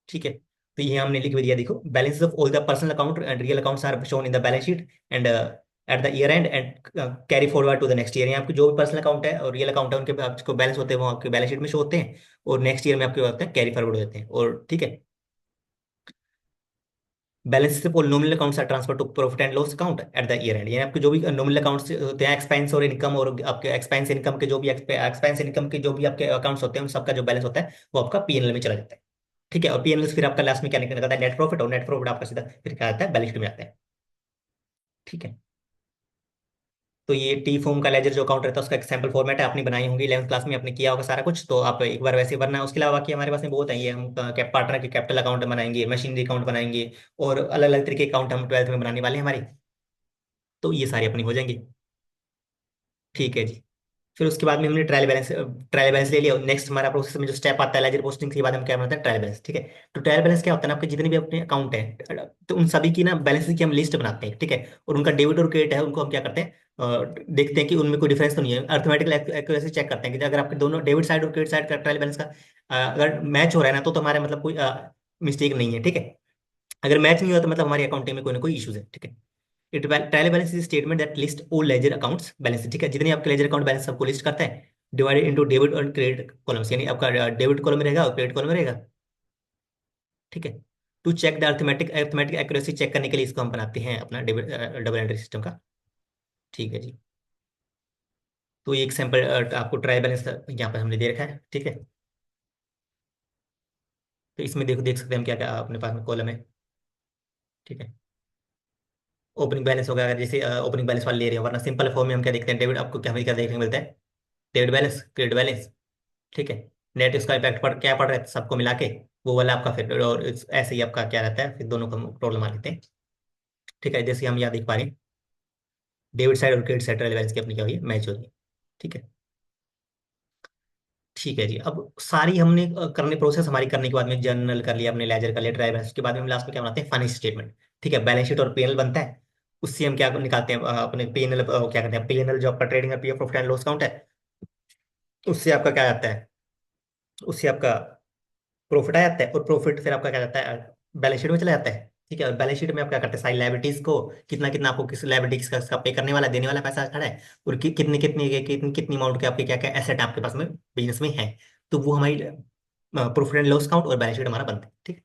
ठीक है। तो ये हमने लिख भी दिया, देखो, balance of all the personal account and real accounts are shown in the balance sheet and at the year end carry forward to the next year. यहाँ आपके जो भी पर्सनल अकाउंट है और रियल अकाउंट है उनके आपको बैलेंस होते हैं वो आपके बैलेंस शीट में शो होते हैं, और नेक्स्ट ईयर में आपके होते हैं कैरी फॉरवर्ड होते हैं। और ठीक है, बैलेंस से nominal accounts are transfer to profit and loss account at the year end. यानी आपके जो भी नॉमिनल अकाउंट्स होते हैं, एक्सपेंस और इनकम, और आपके एक्सपेंस इनकम के जो भी एक्सपेंस इनकम के जो भी आपके अकाउंट्स होते हैं उन सबका जो बैलेंस होता है वो आपका पीएनएल में चला जाता है। ठीक है। और पीएनएल से फिर आपका लास्ट में क्या निकल जाता है? Net profit. और नेट प्रॉफिट आपका सीधा फिर क्या आता है? बैलेंस शीट में आता है। ठीक है। तो ये टी फॉर्म का लेजर जो अकाउंट रहता है उसका एक सैम्पल फॉर्मेट है, आपने बनाई होंगी 11th क्लास में, आपने किया होगा सारा कुछ, तो आप एक बार वैसे भरना है। उसके अलावा बाकी हमारे पास में बहुत है, ये हम कैप पार्टनर के कैपिटल अकाउंट बनाएंगे, मशीनरी अकाउंट बनाएंगे, और अलग अलग तरीके के अकाउंट हम 12th में बनाने वाले हैं हमारी, तो ये सारी अपनी हो जाएंगी। ठीक है जी। फिर उसके बाद में हमने ट्रायल बैलेंस ले लिया। नेक्स्ट हमारा प्रोसेस में जो स्टेप आता है लेजर पोस्टिंग के बाद हम क्या बनाते हैं? Trial balance. ठीक है। तो ट्रायल बैलेंस क्या होता है ना, आपके जितने भी अपने अकाउंट है तो उन सभी की ना बैलेंस की हम लिस्ट बनाते हैं। ठीक है। और उनका डेबिट और क्रेडिट है उनको हम क्या करते हैं? देखते हैं कि उनमें कोई डिफरेंस तो नहीं है, अर्थमेटिकल एक्यूरेसी चेक करते हैं कि अगर आपके दोनों डेबिट साइड और क्रेडिट साइड का ट्रायल बैलेंस का अगर मैच हो रहा है ना तो हमारे मतलब कोई मिस्टेक नहीं है। ठीक है। अगर मैच नहीं हुआ तो मतलब हमारी अकाउंटिंग में कोई ना कोई इश्यूज है। ठीक है। It trial balance is statement that list all ledger accounts balance. ठीक है। जितने आपके लेजर अकाउंट बैलेंस सबको लिस्ट करता है, डिवाइडेड इनटू डेबिट और क्रेडिट कॉलम्स, यानी आपका डेबिट कॉलम में रहेगा और क्रेडिट कॉलम में रहेगा। ठीक है। To check the arithmetic arithmetic accuracy check करने के लिए इसको हम बनाते हैं अपना डबल एंट्री सिस्टम का। ठीक है जी। तो ये एक सैंपल आपको ट्राई बैलेंस यहाँ पर हमने दे रखा है, ठीक है। तो इसमें देखो, देख सकते हैं हम क्या क्या अपने पास में कॉलम है, ठीक है। ओपनिंग बैलेंस होगा, अगर जैसे ओपनिंग बैलेंस वाले ले रहे हैं, वरना सिंपल फॉर्म में हम क्या देखते हैं, डेबिट आपको क्या क्या देखने को मिलता है, डेबिट बैलेंस, क्रेडिट बैलेंस, ठीक है। नेट उसका इम्पैक्ट क्या पड़ रहा है सबको मिला के, वो वाला आपका फिर, और ऐसे ही आपका क्या रहता है, फिर दोनों को प्रॉब्लम आ लेते हैं, ठीक है। जैसे हम यहाँ देख पा रहे हैं, डेबिट साइड और क्रेडिट साइड बैलेंस की अपनी क्या हुई है, मैच हो रही है, ठीक है। ठीक है जी। अब सारी हमने करने प्रोसेस हमारी करने के बाद में, जर्नल कर लिया, अपने लेजर कर लिया, ड्राई बैलेंस के बाद में हम लास्ट में क्या बनाते हैं, फाइनेंशियल स्टेटमेंट, ठीक है। बैलेंस शीट और पीएनएल बनता है, उससे हम क्या निकालते हैं, अपने पीएनएल क्या कहते हैं, पीएनएल जो आपका ट्रेडिंग है, PF profit and loss account है, उससे आपका क्या आता है, उससे आपका प्रॉफिट आ जाता है, और प्रॉफिट फिर आपका क्या जाता है, बैलेंस शीट में चला जाता है, ठीक है। और बैलेंस शीट में आप क्या करते हैं, सारी लाइबिलिटीज को, कितना कितना आपको किस लाइबिलिटीज का पे करने वाला, देने वाला पैसा खड़ा है, और कितनी कितनी कितनी कितनी अमाउंट के आपके क्या क्या एसेट आपके पास में बिजनेस में है, तो वो हमारी प्रॉफिट एंड लॉस अकाउंट और बैलेंस शीट हमारा बनता है, ठीक है।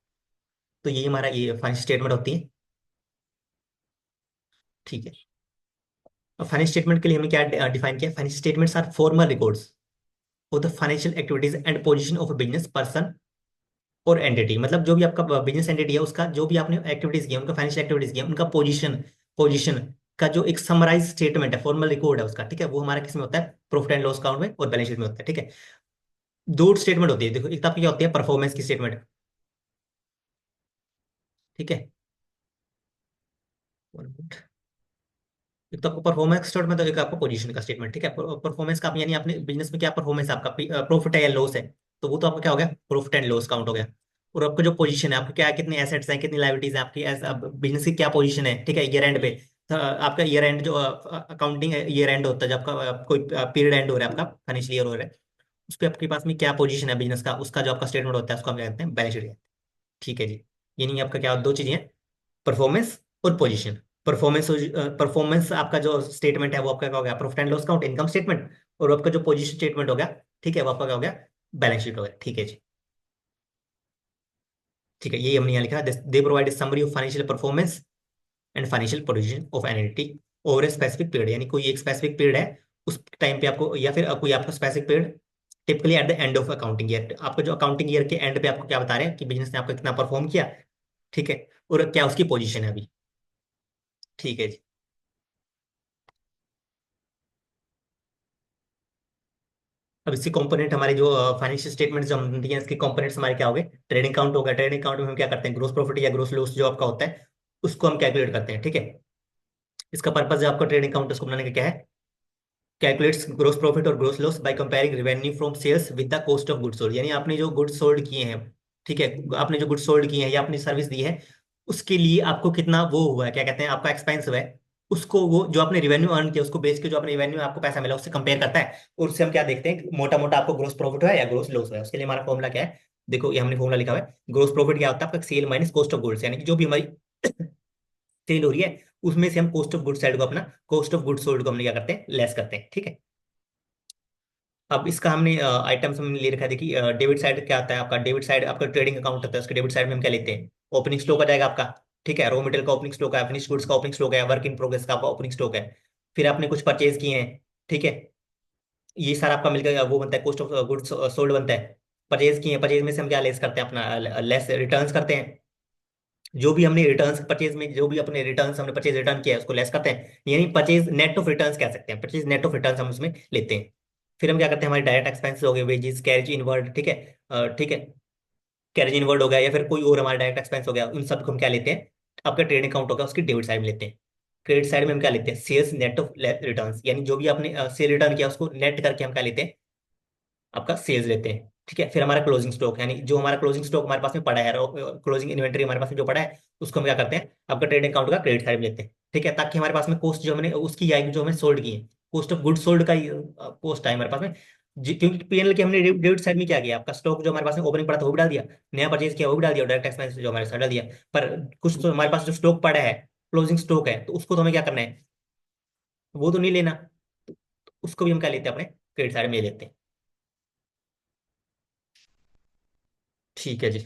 तो ये हमारा ये फाइनेंशियल स्टेटमेंट होती है, ठीक है। और फाइनेंशियल स्टेटमेंट के लिए हमने क्या डिफाइन किया, financial statements are formal records of the financial activities and position of a business person और एंटिटी, मतलब जो भी आपका बिजनेस एंटिटी है, उसका जो भी आपने एक्टिविटीज किया, उनका फाइनेंशियल एक्टिविटीज किया, उनका पोजीशन, पोजीशन का जो एक समराइज स्टेटमेंट है, फॉर्मल रिकॉर्ड है उसका, ठीक है, वो हमारा किस में होता है, प्रॉफिट एंड लॉस अकाउंट में और बैलेंस शीट में होता है, ठीक है। दो स्टेटमेंट होती है, देखो, एक तो आपकी क्या होती है, परफॉर्मेंस की स्टेटमेंट, ठीक है। One minute। एक तो आपको परफॉर्मेंस स्टेटमेंट, तो एक आपको पोजीशन का स्टेटमेंट, ठीक है। परफॉर्मेंस का आप यानी अपने बिजनेस में क्या परफॉर्मेंस है आपका, प्रॉफिट है या लॉस है, तो वो तो आपका क्या हो गया, प्रॉफिट एंड लॉस काउंट हो गया। और आपका जो पोजीशन है, आपके क्या कितने एसेट्स हैं, कितनी लाइबिलिटीज है आपकी, बिजनेस की क्या पोजीशन है, ठीक है, ईयर एंड पे। तो आपका ईयर एंड जो अकाउंटिंग ईयर एंड होता है, जब आपका कोई पीरियड एंड हो रहा है, आपका फाइनेंशियल ईयर हो रहा है, उस पर आपके पास में क्या पोजीशन है बिजनेस का, उसका जो आपका स्टेटमेंट होता है, उसको हम क्या कहते हैं, बैलेंस शीट, ठीक है जी। यानी आपका क्या दो चीजें हैं, परफॉर्मेंस और पोजीशन। परफॉर्मेंस, परफॉर्मेंस आपका जो स्टेटमेंट है वो आपका क्या हो गया, profit and loss account, income statement. और आपका जो पोजीशन स्टेटमेंट हो गया, ठीक है, वो आपका क्या हो गया, बैलेंस शीट हो गया, ठीक है जी। ठीक है, ये हमने यहाँ लिखा, they provide summary of financial performance and financial position of an entity over a specific period, यानी कोई एक स्पेसिफिक पीरियड है, उस टाइम पे आपको, या फिर कोई आपका specific period, typically at the end of accounting year, आपका जो अकाउंटिंग ईयर के एंड पे आपको क्या बता रहे हैं कि बिजनेस ने आपका कितना परफॉर्म किया, ठीक है, और क्या उसकी पोजीशन है अभी, ठीक है जी। अब इसके कंपोनेंट हमारे जो फाइनेंशियल स्टेटमेंट जो हम दिए हैं, इसके कंपोनेंट्स हमारे क्या हो गए, ट्रेडिंग अकाउंट होगा, ट्रेडिंग अकाउंट में हम क्या करते हैं, ग्रोस प्रॉफिट या ग्रोस लॉस जो आपका होता है, उसको हम कैलकुलेट करते हैं, ठीक है। इसका पर्पज है आपका ट्रेडिंग अकाउंट उसको बनाने का क्या है, कैलकुलेट्स ग्रोस प्रॉफिट और gross loss by comparing revenue from sales with the cost of goods sold, यानी आपने जो गुड्स सोल्ड किए हैं, ठीक है, आपने जो गुड्स सोल्ड किए हैं या अपनी सर्विस दी है, उसके लिए आपको कितना वो हुआ है, क्या कहते हैं, आपका एक्सपेंस हुआ है, उसको वो जो आपने रेवेन्यू अर्न किया, उसको बेच के जो आपने रेवेन्यू आपको पैसा मिला, उससे कंपेयर करता है, और उससे हम क्या देखते हैं, मोटा मोटा आपको ग्रोस प्रॉफिट हुआ है या ग्रोस लॉस हुआ है, उसके लिए हमारा फॉर्मूला क्या है, देखो ये हमने फॉर्मूला लिखा हुआ है, ग्रोस प्रॉफिट क्या होता है आपका, sale minus cost of goods, यानी कि जो भी हमारी सेल हो रही है, उसमें से हम कॉस्ट ऑफ गुड्स साइड को, अपना कॉस्ट ऑफ गुड्स सोल्ड को हमने क्या करते हैं, लेस करते हैं, ठीक है। अब इसका हमने आइटम्स हमने ले रखा है, देखिए डेबिट साइड क्या आता है आपका, डेबिट साइड आपका ट्रेडिंग अकाउंट होता है, उसके डेबिट साइड में हम क्या लेते हैं, ओपनिंग स्टॉक आ जाएगा आपका, ठीक है, रॉ मटेरियल का ओपनिंग स्टॉक है, फिनिश गुड्स का ओपनिंग स्टॉक है, वर्क इन प्रोग्रेस का आपका ओपनिंग स्टॉक है, फिर आपने कुछ परचेज किए हैं, ठीक है, ये सारा आपका मिलकर वो बनता है, कॉस्ट ऑफ गुड्स सोल्ड बनता है। परचेज किए हैं, परचेज में से हम क्या लेस करते हैं, अपना लेस रिटर्न्स करते हैं, जो भी हमने रिटर्न्स परचेज में, जो भी अपने रिटर्न्स हमने परचेज रिटर्न किया है उसको लेस करते हैं, यानी परचेज नेट ऑफ रिटर्न्स कह सकते हैं, परचेज नेट ऑफ रिटर्न्स हम उसमें लेते हैं। फिर हम क्या करते हैं, हमारे डायरेक्ट एक्सपेंसेस हो गए, वेजेस, कैरेज इनवर्ड, ठीक है, ठीक है, कैरेज इनवर्ड हो गया, या फिर कोई और हमारा डायरेक्ट एक्सपेंस हो गया, उन सबको हम क्या लेते हैं, आपका ट्रेडिंग अकाउंट होगा उसकी डेबिट साइड में लेते हैं। क्रेडिट साइड में हम क्या लेते हैं, सेल्स नेट ऑफ रिटर्न्स, यानी जो भी आपने सेल रिटर्न किया उसको नेट करके हम क्या लेते हैं, आपका सेल्स लेते हैं, ठीक है। फिर हमारा क्लोजिंग स्टॉक, यानी जो हमारा क्लोजिंग स्टॉक हमारे पास में पड़ा है, क्लोजिंग इन्वेंटरी हमारे पास में जो पड़ा है, उसको हम क्या करते हैं, आपका ट्रेडिंग अकाउंट का क्रेडिट साइड में लेते हैं, ठीक है, ताकि हमारे पास में कॉस्ट जो हमने उसकी आएगी, जो हमने सोल्ड की है, कॉस्ट ऑफ गुड सोल्ड का कॉस्ट है हमारे पास में, क्योंकि पीएनएल के हमने डेबिट साइड में क्या किया, आपका स्टॉक जो हमारे पास में ओपनिंग पड़ा था वो भी डाल दिया, नया परचेज किया वो भी डाल दिया, डायरेक्ट एक्सपेंस जो हमारे साथ डाल दिया, पर कुछ तो हमारे पास जो स्टॉक पड़ा है, क्लोजिंग स्टॉक है, तो उसको तो हमें क्या करना है, वो तो नहीं लेना, तो उसको भी हम क्या लेते हैं, अपने क्रेडिट साइड में ले लेते हैं, ठीक है जी।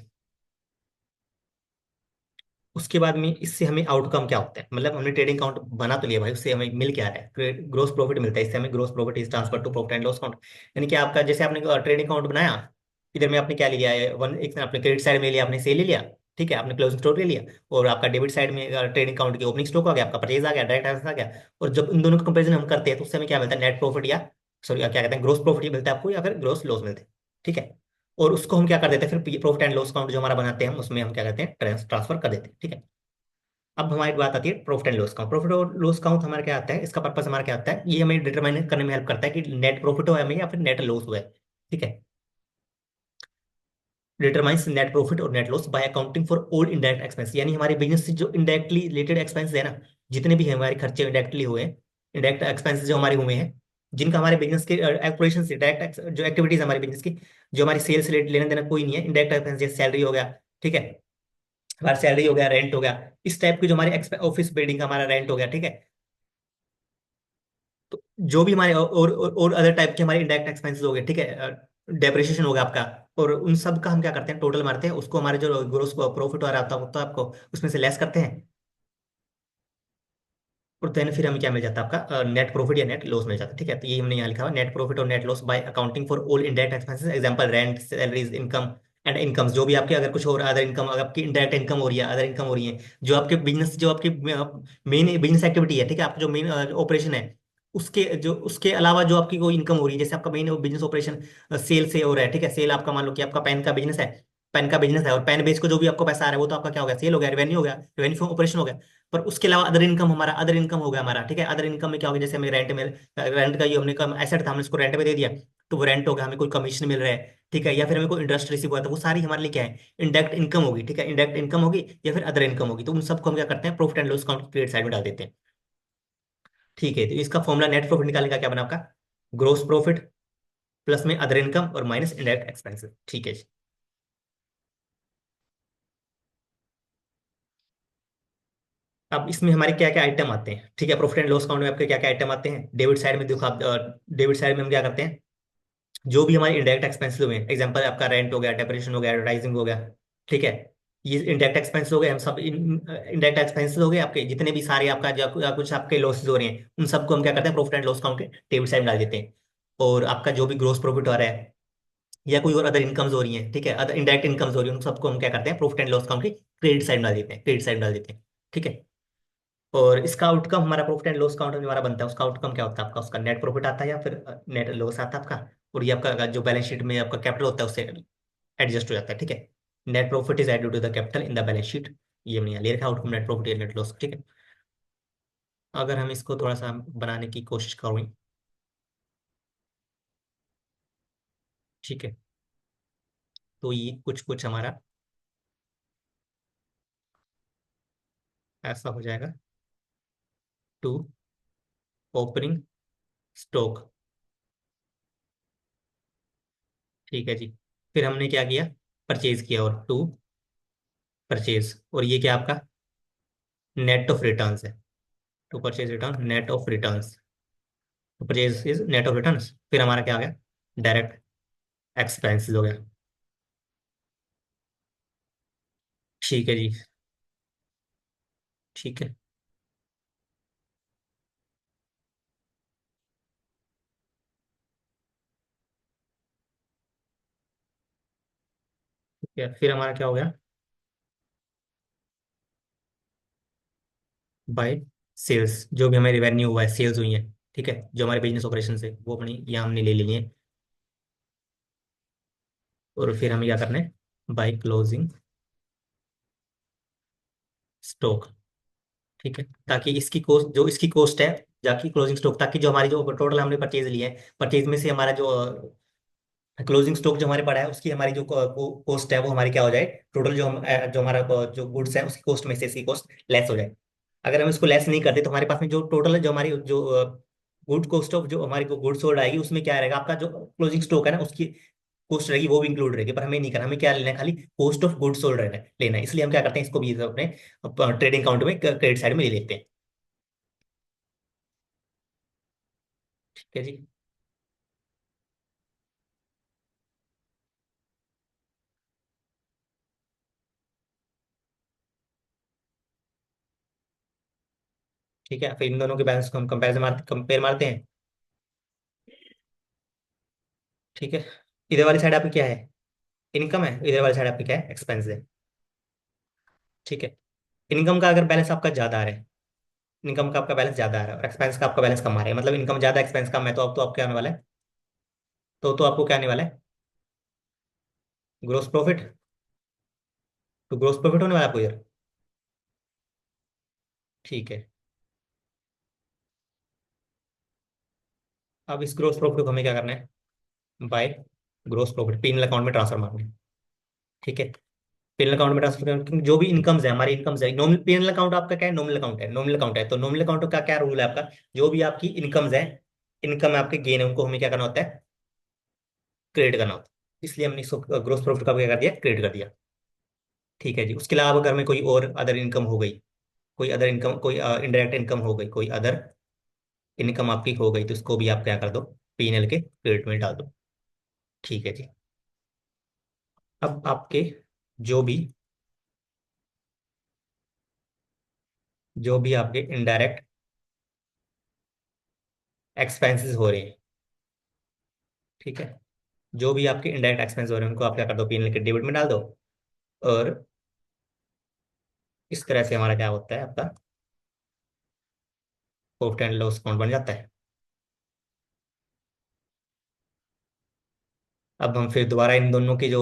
उसके बाद में इससे हमें आउटकम क्या होता है, मतलब हमने ट्रेडिंग अकाउंट बना तो लिया भाई, उससे हमें मिल क्या रहा है, ग्रोस प्रॉफिट मिलता है, इससे हमें gross profit is transfer to profit and loss account. यानी कि आपका जैसे आपने ट्रेडिंग अकाउंट बनाया, इधर में आपने क्या लिया है, वन एक आपने क्रेडिट साइड में लिया, आपने सेल ले लिया, ठीक है, आपने क्लोजिंग स्टॉक ले लिया, और आपका डेबिट साइड में ट्रेडिंग अकाउंट की ओपनिंग स्टॉक आ गया, आपका परचेज आ गया, डायरेक्ट आ गया। और जब इन दोनों का कंपेरिजन हम करते हैं तो उससे हमें क्या मिलता है, नेट प्रॉफिट या सॉरी क्या कहते हैं, ग्रोस प्रॉफिट ही मिलता है आपको, या फिर ग्रोस लॉस मिलते हैं, ठीक है। और उसको हम क्या कर देते हैं, फिर प्रॉफिट एंड लॉस अकाउंट जो हमारा बनाते हैं हम उसमें हम क्या करते हैं, ट्रांसफर कर देते हैं, ठीक है। अब हमारी बात आती है profit and loss account. Profit और लॉस अकाउंट हमारा क्या आता है, इसका पर्पस हमारा क्या आता है, ये हमें डिटरमाइन करने में हेल्प करता है कि नेट प्रॉफिट हो हमें या फिर नेट लॉस हुआ है, ठीक है। डिटरमाइंस नेट प्रॉफिट और net loss by accounting for all indirect expense, यानी हमारे बिजनेस से जो इनडायरेक्टली रिलेटेड एक्सपेंस है ना, जितने भी हमारे खर्चे इनडायरेक्टली हुए हैं, इनडायरेक्ट एक्सपेंसेस जो हमारे हुए हैं, जिनका हमारे बिजनेस के ऑपरेशन से डायरेक्ट जो एक्टिविटीज हमारे बिजनेस की, जो हमारी सेल्स से लेना देना कोई नहीं है, इनडायरेक्ट एक्सपेंस जैसे सैलरी हो गया, ठीक है, हमारा सैलरी हो गया, रेंट हो गया, इस टाइप की जो हमारे ऑफिस बिल्डिंग का हमारा रेंट हो गया, ठीक है। तो जो भी हमारे और अदर टाइप के हमारे इंडायरेक्ट एक्सपेंसेस हो गए, ठीक है, डेप्रिसिएशन होगा आपका, और उन सब का हम क्या करते हैं, टोटल मारते हैं, उसको हमारे जो ग्रोस प्रॉफिट हो रहा होता है आपको उसमें से लेस करते हैं, और देन फिर हमें क्या मिल जाता है, आपका नेट प्रॉफिट या नेट लॉस मिल जाता है, ठीक है। तो ये हमने यहाँ लिखा हुआ नेट प्रॉफिट और net loss by accounting for all indirect expenses, example rent, salaries, income and incomes, जो भी आपके अगर कुछ और अदर इनकम, अगर आपकी इनडायरेक्ट इनकम हो रही है, अदर इनकम हो रही है, जो आपके बिजनेस, जो आपकी मेन बिजनेस एक्टिविटी है, ठीक है, आपका जो मेन ऑपरेशन है, उसके अलावा जो आपकी कोई इनकम हो रही है, जैसे आपका मेन बिजनेस ऑपरेशन सेल से हो रहा है, ठीक है, सेल आपका मान लो कि आपका पेन का बिजनेस है, पेन का बिजनेस है, और पेन बेच को जो भी आपको पैसा आ रहा है वो तो आपका क्या हो गया, सेल हो गया, रेवेन्यू हो गया, रेवेन्यू फ्रॉम ऑपरेशन हो गया। पर उसके अलावा अदर इनकम, हमारा अदर इनकम हो गया हमारा, ठीक है, अदर इनकम में क्या हो गया, जैसे हमें रेंट का ये हमने कम एसेट था, हमने उसको रेंट पे दे दिया, तो वो रेंट हो गया, हमें कोई कमीशन मिल रहा है, ठीक है, या फिर हमें कोई इंटरेस्ट रिसीव हुआ, तो वो सारी हमारे लिए क्या है, इंडायरेक्ट इनकम होगी, ठीक है, इंडायरेक्ट इनकम होगी या फिर अदर इनकम होगी, तो उन सबको हम क्या करते हैं, profit and loss account credit side में डाल देते हैं, ठीक है। तो इसका फॉर्मूला नेट प्रॉफिट निकालने का क्या बना आपका, ग्रोस प्रॉफिट प्लस में अदर इनकम और माइनस इंडायरेक्ट एक्सपेंसेस, ठीक है जी। अब इसमें हमारे क्या क्या आइटम आते हैं, ठीक है, प्रॉफिट एंड लॉस अकाउंट में आपके क्या क्या आइटम आते हैं, डेबिट साइड में देखो आप, डेबिट साइड में हम क्या करते हैं, जो भी हमारे इंडायरेक्ट एक्सपेंसेस हुए, एग्जांपल आपका रेंट हो गया, डेप्रिसिएशन हो गया, एडवर्टाइजिंग हो गया, ठीक है, ये इंडायरेक्ट एक्सपेंसेस हो गए, हम सब इंडायरेक्ट एक्सपेंसेस हो गए आपके, जितने भी सारे आपका कुछ आपके लॉसेस हो रहे हैं, उन सबको हम क्या करते हैं, प्रॉफिट एंड लॉस अकाउंट के टेबल साइड में डाल देते हैं। और आपका जो भी ग्रोस प्रॉफिट हो रहा है या कोई और अदर इनकम्स हो रही हैं, ठीक है, अदर इंडायरेक्ट इनकम्स हो रही हैं, उन सबको हम क्या करते हैं, प्रॉफिट एंड लॉस अकाउंट की क्रेडिट साइड में डाल देते हैं, क्रेडिट साइड में डाल देते हैं, ठीक है। और इसका आउटकम हमारा प्रॉफिट एंड लॉस अकाउंट में हमारा बनता है, उसका आउटकम क्या होता है आपका, उसका नेट प्रॉफिट आता है या फिर नेट लॉस आता है आपका, और ये आपका जो बैलेंस शीट में आपका कैपिटल होता है उससे एडजस्ट हो जाता है, ठीक है। Net profit is added to the capital in the balance sheet, ये हमने यहाँ ले रखा आउटकम नेट प्रॉफिट या नेट लॉस, ठीक है। अगर हम इसको थोड़ा सा बनाने की कोशिश करें, ठीक है, तो ये कुछ कुछ हमारा ऐसा हो जाएगा, टू ओपनिंग स्टॉक, ठीक है जी। फिर हमने क्या किया, परचेज किया, और टू परचेज, और ये क्या आपका नेट ऑफ रिटर्न्स है, to purchase return net of returns, तो purchase is net of returns. फिर हमारा क्या आ गया, डायरेक्ट एक्सपेंसेस हो गया, ठीक है जी, ठीक है, ठीक है। फिर हमारा क्या हो गया, बाय सेल्स, जो भी हमारी रेवेन्यू हुआ है, सेल्स हुई है, ठीक है, जो हमारे बिजनेस ऑपरेशन से वो अपनी यहाँ हमने ले ली है। और फिर हमें क्या करना है, बाय क्लोजिंग स्टॉक, ठीक है, ताकि इसकी कॉस्ट, जो इसकी कॉस्ट है जाकी क्लोजिंग स्टॉक, ताकि जो हमारी जो टोटल हमने परचेज लिया है, परचेज में से हमारा जो क्लोजिंग स्टॉक जो हमारे पड़ा है उसकी हमारी जो कॉस्ट है वो हमारी क्या हो जाए, टोटल जो हम जो हमारा जो गुड्स है उसकी कॉस्ट में से इसकी कॉस्ट लेस हो जाए। अगर हम इसको लेस नहीं करते तो हमारे पास में जो टोटल है, जो हमारी जो गुड कॉस्ट ऑफ जो हमारी गुड्स सोल्ड आएगी, उसमें क्या रहेगा, आपका जो क्लोजिंग स्टॉक है ना उसकी कॉस्ट रहेगी, वो भी इंक्लूड रहेगी, पर हमें नहीं करना, हमें क्या लेना है, खाली कॉस्ट ऑफ गुड्स सोल्ड लेना है, इसलिए हम क्या करते हैं, इसको भी अपने ट्रेडिंग अकाउंट में क्रेडिट साइड में ले लेते हैं, ठीक है जी। ठीक है, फिर इन दोनों के बैलेंस को हम कंपेयर मारते हैं। ठीक है, इधर वाली साइड आपकी क्या है, इनकम है, इधर वाली साइड आपकी क्या है, एक्सपेंस है। ठीक है, इनकम का अगर बैलेंस आपका ज्यादा आ रहा है, इनकम का आपका बैलेंस ज्यादा आ रहा है और एक्सपेंस का आपका बैलेंस कम आ रहा है, मतलब इनकम ज्यादा एक्सपेंस कम है, तो अब तो आपको क्या आने वाला है, तो आपको क्या आने वाला है, ग्रोस प्रॉफिट। तो ग्रोस प्रॉफिट होने वाला है आपको यार। ठीक है, अब इस ग्रोस प्रॉफिट को हमें क्या करना है, by gross profit PNL account में ट्रांसफर मारना है। ठीक है, पीएनएल अकाउंट में ट्रांसफर करना, क्योंकि जो भी इनकम्स है हमारी इनकम्स है, नॉमिनल पीएनएल अकाउंट आपका क्या है, नॉमिनल अकाउंट है, नॉमिनल अकाउंट है, तो नॉमिनल अकाउंट का क्या रूल है आपका, जो भी आपकी इनकम्स है, इनकम आपके गेन है, उनको हमें क्या करना होता है, क्रेडिट करना होता है, इसलिए हमने इसको ग्रोस प्रॉफिट का क्या कर दिया, क्रेडिट कर दिया। ठीक है जी, उसके अलावा अगर में कोई और अदर इनकम हो गई, कोई अदर इनकम, कोई इनडायरेक्ट इनकम हो गई, कोई अदर इनकम आपकी हो गई, तो उसको भी आप क्या कर दो, पीएनएल के क्रेडिट में डाल दो। ठीक है जी, अब आपके जो भी आपके इनडायरेक्ट एक्सपेंसेस हो रहे हैं, ठीक है, जो भी आपके इनडायरेक्ट एक्सपेंस हो रहे हैं उनको आप क्या कर दो, पीएनएल के डेबिट में डाल दो। और इस तरह से हमारा क्या होता है, आपका प्रॉफिट एंड लॉस अकाउंट बन जाता है। अब हम फिर दोबारा इन दोनों की जो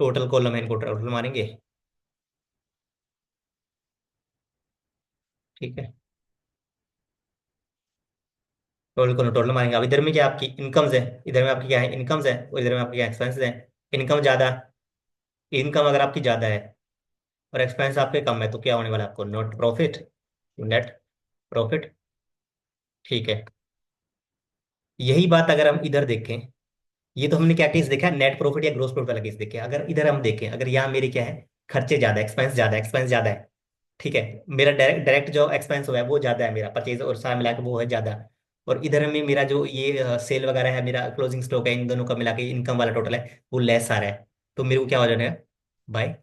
टोटल कॉलम है इनको टोटल मारेंगे। ठीक है, टोटल मारेंगे। अब इधर में क्या आपकी इनकम्स है, इधर में आपकी क्या है, इनकम्स है, और इधर में आपकी क्या एक्सपेंसेस है। इनकम ज्यादा, इनकम अगर आपकी ज्यादा है और एक्सपेंस आपके कम है, तो क्या होने वाला है आपको, नॉट प्रॉफिट, नेट प्रॉफिट। ठीक है, यही बात अगर हम इधर देखें, ये तो हमने क्या केस देखा है, नेट प्रॉफिट या ग्रोस प्रॉफिट वाला केस देखे, अगर इधर हम देखें, अगर यहाँ मेरे क्या है, खर्चे ज्यादा, एक्सपेंस ज्यादा, एक्सपेंस ज्यादा है। ठीक है, मेरा डायरेक्ट डायरेक्ट जो एक्सपेंस हुआ है वो ज्यादा है, मेरा परचेज और सारा मिला के वो है ज्यादा। और इधर में मेरा जो ये सेल वगैरह है, मेरा क्लोजिंग स्टॉक है, इन दोनों का मिला के इनकम वाला टोटल है वो लेस आ रहा है, तो मेरे को क्या हो जाएगा, बाय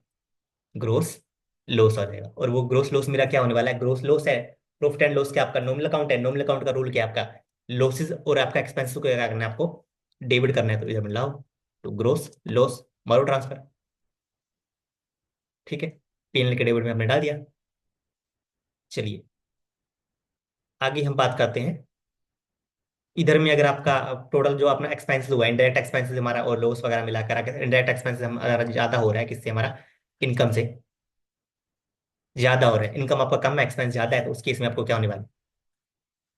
ग्रोस लॉस आ जाएगा। और वो ग्रोस लॉस मेरा क्या होने वाला है, ग्रोस लॉस है, प्रॉफिट एंड लॉस क्या आपका नॉमिनल अकाउंट है, नॉमिनल अकाउंट का रूल क्या है आपका, लॉसेस और आपका एक्सपेंस को क्या करना है आपको, डेबिट करना है, तो इधर में लाओ, तो ग्रोस लॉस मारो ट्रांसफर। ठीक है, पीएनएल के डेबिट में हमने डाल दिया। चलिए आगे हम बात करते हैं, इधर में अगर आपका टोटल जो अपना एक्सपेंसेस हुआ, इनडायरेक्ट एक्सपेंसेस हमारा और लॉस वगैरह मिलाकर, अगर इनडायरेक्ट एक्सपेंसेस हमारा ज्यादा हो रहा है, किससे, हमारा इनकम से ज्यादा हो रहा है, इनकम आपका कम है, एक्सपेंस ज्यादा है, तो उस केस में आपको क्या होने वाला है,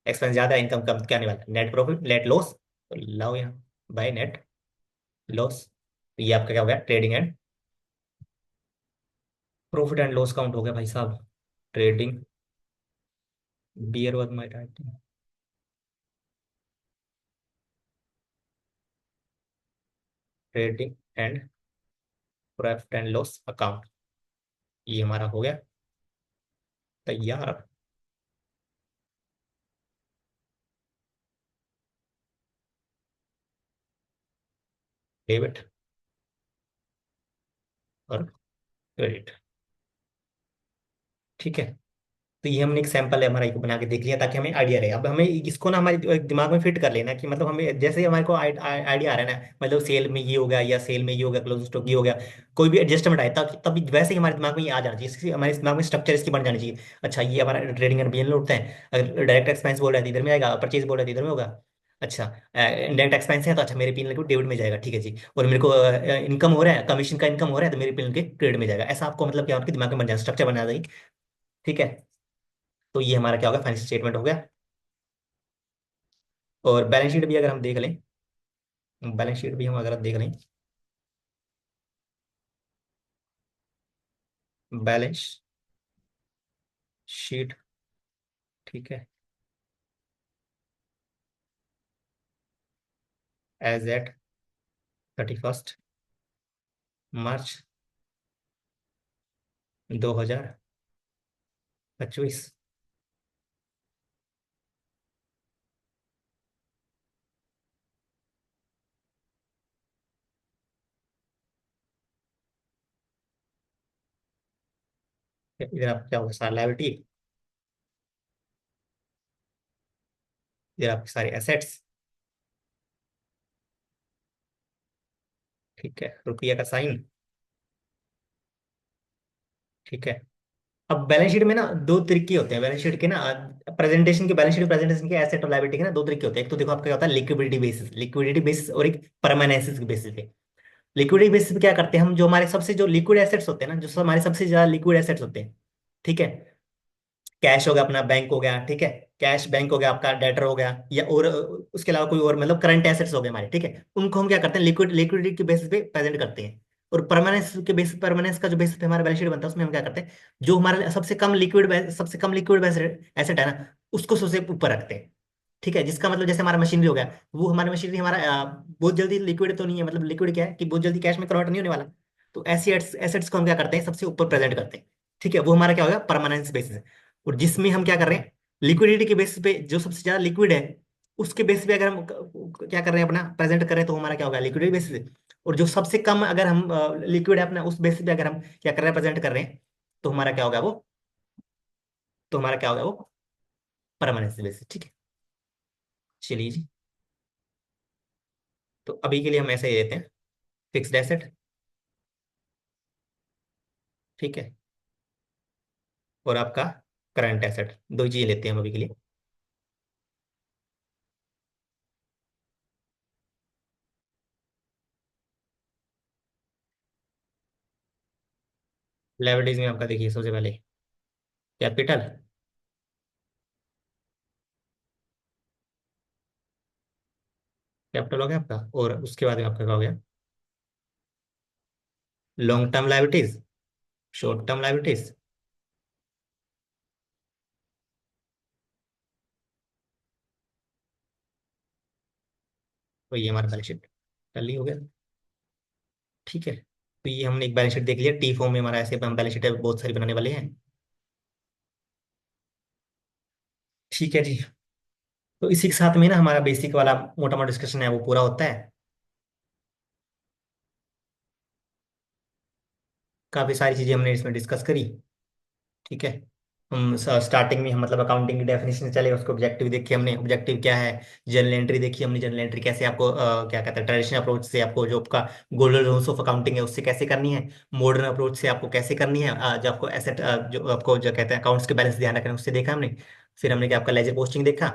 एक्सपेंस ज्यादा है, इनकम कम, क्या आने वाला है, नेट प्रॉफिट, नेट लॉस, तो लाओ यहाँ बाय नेट लॉस। तो ये आपका क्या हो गया, trading and profit and loss count हो गया भाई साहब, trading, bear was my writing, trading and profit and loss account, ये हमारा हो गया तैयार। डेबिट और क्रेडिट। ठीक है, तो ये हमने एक सैंपल है हमारा, एक बना के देख लिया ताकि हमें आइडिया रहे। अब हमें इसको ना हमारे दिमाग में फिट कर लेना कि मतलब हमें जैसे ही हमारे को आइडिया आ रहा है ना, मतलब सेल में ये हो गया या सेल में ये हो गया, क्लोज स्टॉक ये हो गया, कोई भी एडजस्टमेंट आए तब तभी वैसे ही हमारे दिमाग में ये आ जाना चाहिए, इसकी हमारे दिमाग में स्ट्रक्चर इसकी बन जानी चाहिए। अच्छा, ये हमारा ट्रेडिंग एंड पीएनएल उठता है, अगर डायरेक्ट एक्सपेंस बोल रहा है तो इधर में आएगा, परचेज बोल रहा है तो इधर में होगा। अच्छा, इनडायरेक्ट एक्सपेंस है तो अच्छा मेरे पीएनएल को डेबिट में जाएगा, ठीक है जी। और मेरे को इनकम हो रहा है, कमीशन का इनकम हो रहा है, तो मेरे पीएनएल के क्रेडिट में जाएगा, ऐसा आपको मतलब क्या आपके दिमाग में बन जाए, स्ट्रक्चर बना देगी। ठीक है, तो ये हमारा क्या होगा, फाइनेंशियल स्टेटमेंट हो गया। और बैलेंस शीट भी अगर हम देख लें, बैलेंस शीट भी हम अगर देख लें, बैलेंस शीट, ठीक है, एज एट 31 मार्च 2025। इधर आप क्या होगा, सारा लायबिलिटी, फिर आपके सारे एसेट्स। ठीक है, रुपया का साइन। ठीक है। अब बैलेंस शीट में ना दो तरीके होते हैं बैलेंस शीट के ना, प्रेजेंटेशन के, बैलेंस शीट प्रेजेंटेशन के एसेट और लायबिलिटी के ना दो तरीके होते हैं। एक तो देखो आपका क्या होता है, लिक्विडिटी बेसिस और एक परमानेंस बेसिस पे। लिक्विडिटी बेसिस पे क्या करते हैं हम, जो हमारे सबसे जो लिक्विड एसेट्स होते हैं ना, जो हमारे सबसे ज्यादा लिक्विड एसेट्स होते हैं, ठीक है, कैश हो गया अपना, बैंक हो गया, ठीक है, कैश बैंक हो गया आपका, डेटर हो गया, या और उसके अलावा कोई और मतलब करंट एसेट्स हो गए हमारे, ठीक है, उनको हम क्या करते हैं लिक्विडिटी के बेसिस पे प्रेजेंट करते हैं। और परमानेंस का जो बेसिस पे हमारा बैलेंस शीट बनता है, उसमें हम क्या करते हैं, जो हमारा सबसे कम लिक्विड एसेट है ना, उसको सबसे ऊपर रखते हैं। ठीक है, जिसका मतलब जैसे हमारा मशीनरी हो गया, वो हमारी मशीनरी हमारा बहुत जल्दी लिक्विड तो नहीं है, मतलब लिक्विड क्या है कि बहुत जल्दी कैश में कन्वर्ट नहीं होने वाला। तो ऐसी एसेट्स को हम क्या करते हैं, सबसे ऊपर प्रेजेंट करते हैं। ठीक है, वो हमारा क्या होगा, परमानेंस बेसिस। और जिसमें हम क्या कर रहे हैं, लिक्विडिटी के बेसिस पे जो सबसे ज्यादा लिक्विड है, उसके बेसिस पे अगर हम क्या कर रहे हैं, अपना प्रेजेंट कर रहे हैं, तो हमारा क्या होगा, लिक्विडिटी बेसिस। और जो सबसे कम अगर हम लिक्विड है अपना, उस बेसिस पे अगर हम क्या कर रहे हैं, प्रेजेंट कर रहे हैं, तो हमारा क्या होगा वो, तो हमारा क्या होगा वो, परमानेंस बेसिस। ठीक है, चलिए जी। तो अभी के लिए हम ऐसे ही लेते हैं, फिक्स्ड एसेट। ठीक है, और आपका करंट एसेट, दो चीजें लेते हैं हम अभी के लिए। लायबिलिटीज में आपका देखिए सबसे पहले कैपिटल। कैपिटल हो गया आपका, और उसके बाद में आपका क्या हो गया, long term liabilities, short term liabilities. तो ये हमारा बैलेंस शीट टैली हो गया। ठीक है, तो ये हमने एक बैलेंस शीट देख लिया, टी फॉर्म में हमारा ऐसे हम बैलेंस शीट बहुत सारी बनाने वाले हैं। ठीक है जी। तो इसी के साथ में ना हमारा बेसिक वाला मोटा मोटा डिस्कशन है वो पूरा होता है। काफी सारी चीजें हमने इसमें डिस्कस करी। ठीक है, हम स्टार्टिंग में हम मतलब अकाउंटिंग की डेफिनेशन से चले, उसको ऑब्जेक्टिव देखी हमने, ऑब्जेक्टिव क्या है, जनरल एंट्री देखी हमने, जनरल एंट्री कैसे आपको क्या कहते हैं, ट्रेडिशनल अप्रोच से आपको जो आपका गोल्डन रूल्स ऑफ अकाउंटिंग है उससे कैसे करनी है, मॉडर्न अप्रोच से आपको कैसे करनी है, जो आपको एसेट जो आपको जो कहते हैं अकाउंट्स के बैलेंस ध्यान रखना है, उससे देखा हमने। फिर हमने क्या आपका लेजर पोस्टिंग देखा,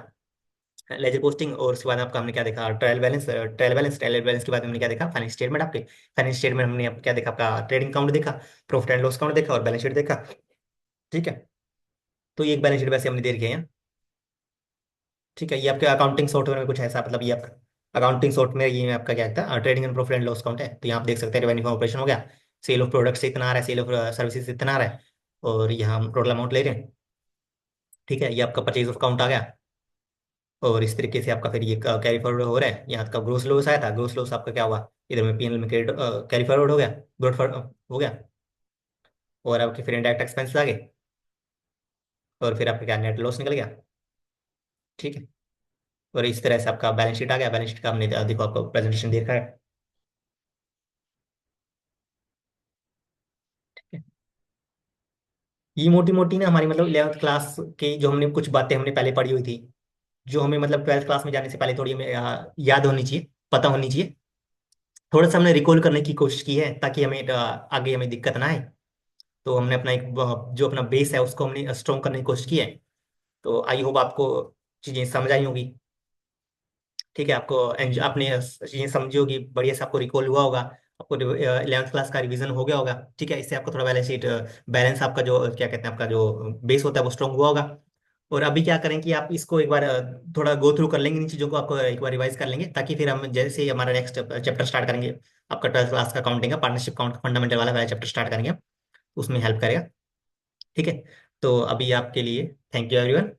लेजर पोस्टिंग, और उसके बाद आपका हमने क्या देखा, ट्रायल बैलेंस के बाद हमने क्या देखा, फाइनेंस स्टेटमेंट आपके, फाइनेंस स्टेटमेंट हमने क्या देखा, आपका ट्रेडिंग काउंट देखा, प्रॉफिट एंड लॉस काउंट देखा, और बैलेंस शीट देखा। ठीक है, तो ये एक बैलेंस शीट वैसे हमने दे रखी है। ठीक है, ये आपके अकाउंटिंग सॉफ्टवेयर में कुछ ऐसा, मतलब ये आपका अकाउंटिंग सॉफ्टवेयर, ये आपका क्या कहता है, trading and profit and loss account है। तो यहाँ आप देख सकते हैं, रेवेन्यू फ्रॉम ऑपरेशन हो गया, सेल ऑफ प्रोडक्ट से इतना आ रहा है, सेल ऑफ सर्विसेज से इतना आ रहा है, और यहाँ हम टोटल अमाउंट ले रहे हैं। ठीक है, ये आपका परचेज ऑफ अकाउंट आ गया। और इस तरीके से आपका फिर ये कैरी फॉरवर्ड हो रहा है, यहाँ आपका ग्रोस लॉस आया था, ग्रोस लॉस आपका क्या हुआ, इधर में पीएनएल में क्रेडिट कैरी फॉरवर्ड हो गया, ग्रोथ हो गया। और आपके फिर इनडायरेक्ट एक्सपेंसेस आ गए, और फिर आपका क्या नेट लॉस निकल गया। ठीक है, और इस तरह से आपका बैलेंस शीट आ गया। बैलेंस शीट का हमने देखो आपको प्रेजेंटेशन देखा है। ये मोटी मोटी ना हमारी मतलब 11th क्लास के जो हमने कुछ बातें हमने पहले पढ़ी हुई थी, जो हमें मतलब 12th क्लास में जाने से पहले थोड़ी हमें याद होनी चाहिए, पता होनी चाहिए। थोड़ा सा हमने रिकॉल करने की कोशिश की है, ताकि हमें आगे हमें दिक्कत ना आए। तो हमने अपना एक जो अपना बेस है उसको हमने स्ट्रॉन्ग करने की कोशिश की है। तो आई होप आपको चीज़ें समझ आई होंगी। ठीक है, आपको आपने चीज़ें समझी होगी, बढ़िया से आपको रिकॉल हुआ होगा, आपको 11th क्लास का रिवीजन हो गया होगा। ठीक है, इससे आपको थोड़ा बैलेंस शीट, बैलेंस आपका जो क्या कहते हैं, आपका जो बेस होता है वो स्ट्रॉन्ग हुआ होगा। और अभी क्या करें कि आप इसको एक बार थोड़ा गो थ्रू कर लेंगे, इन चीज़ों को आपको एक बार रिवाइज कर लेंगे, ताकि फिर हम जैसे ही हमारा नेक्स्ट चैप्टर स्टार्ट करेंगे, आपका 12th क्लास का अकाउंटिंग का पार्टनरशिप काउंट फंडामेंटल वाला चैप्टर स्टार्ट करेंगे, उसमें हेल्प करेगा। ठीक है, तो अभी आपके लिए थैंक यू एवरीवन,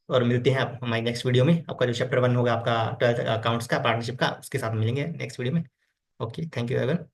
और मिलते हैं आप हमारी नेक्स्ट वीडियो में। आपका जो चैप्टर 1 होगा आपका 12th अकाउंट्स का पार्टनरशिप का, उसके साथ मिलेंगे नेक्स्ट वीडियो में। Okay, thank you everyone.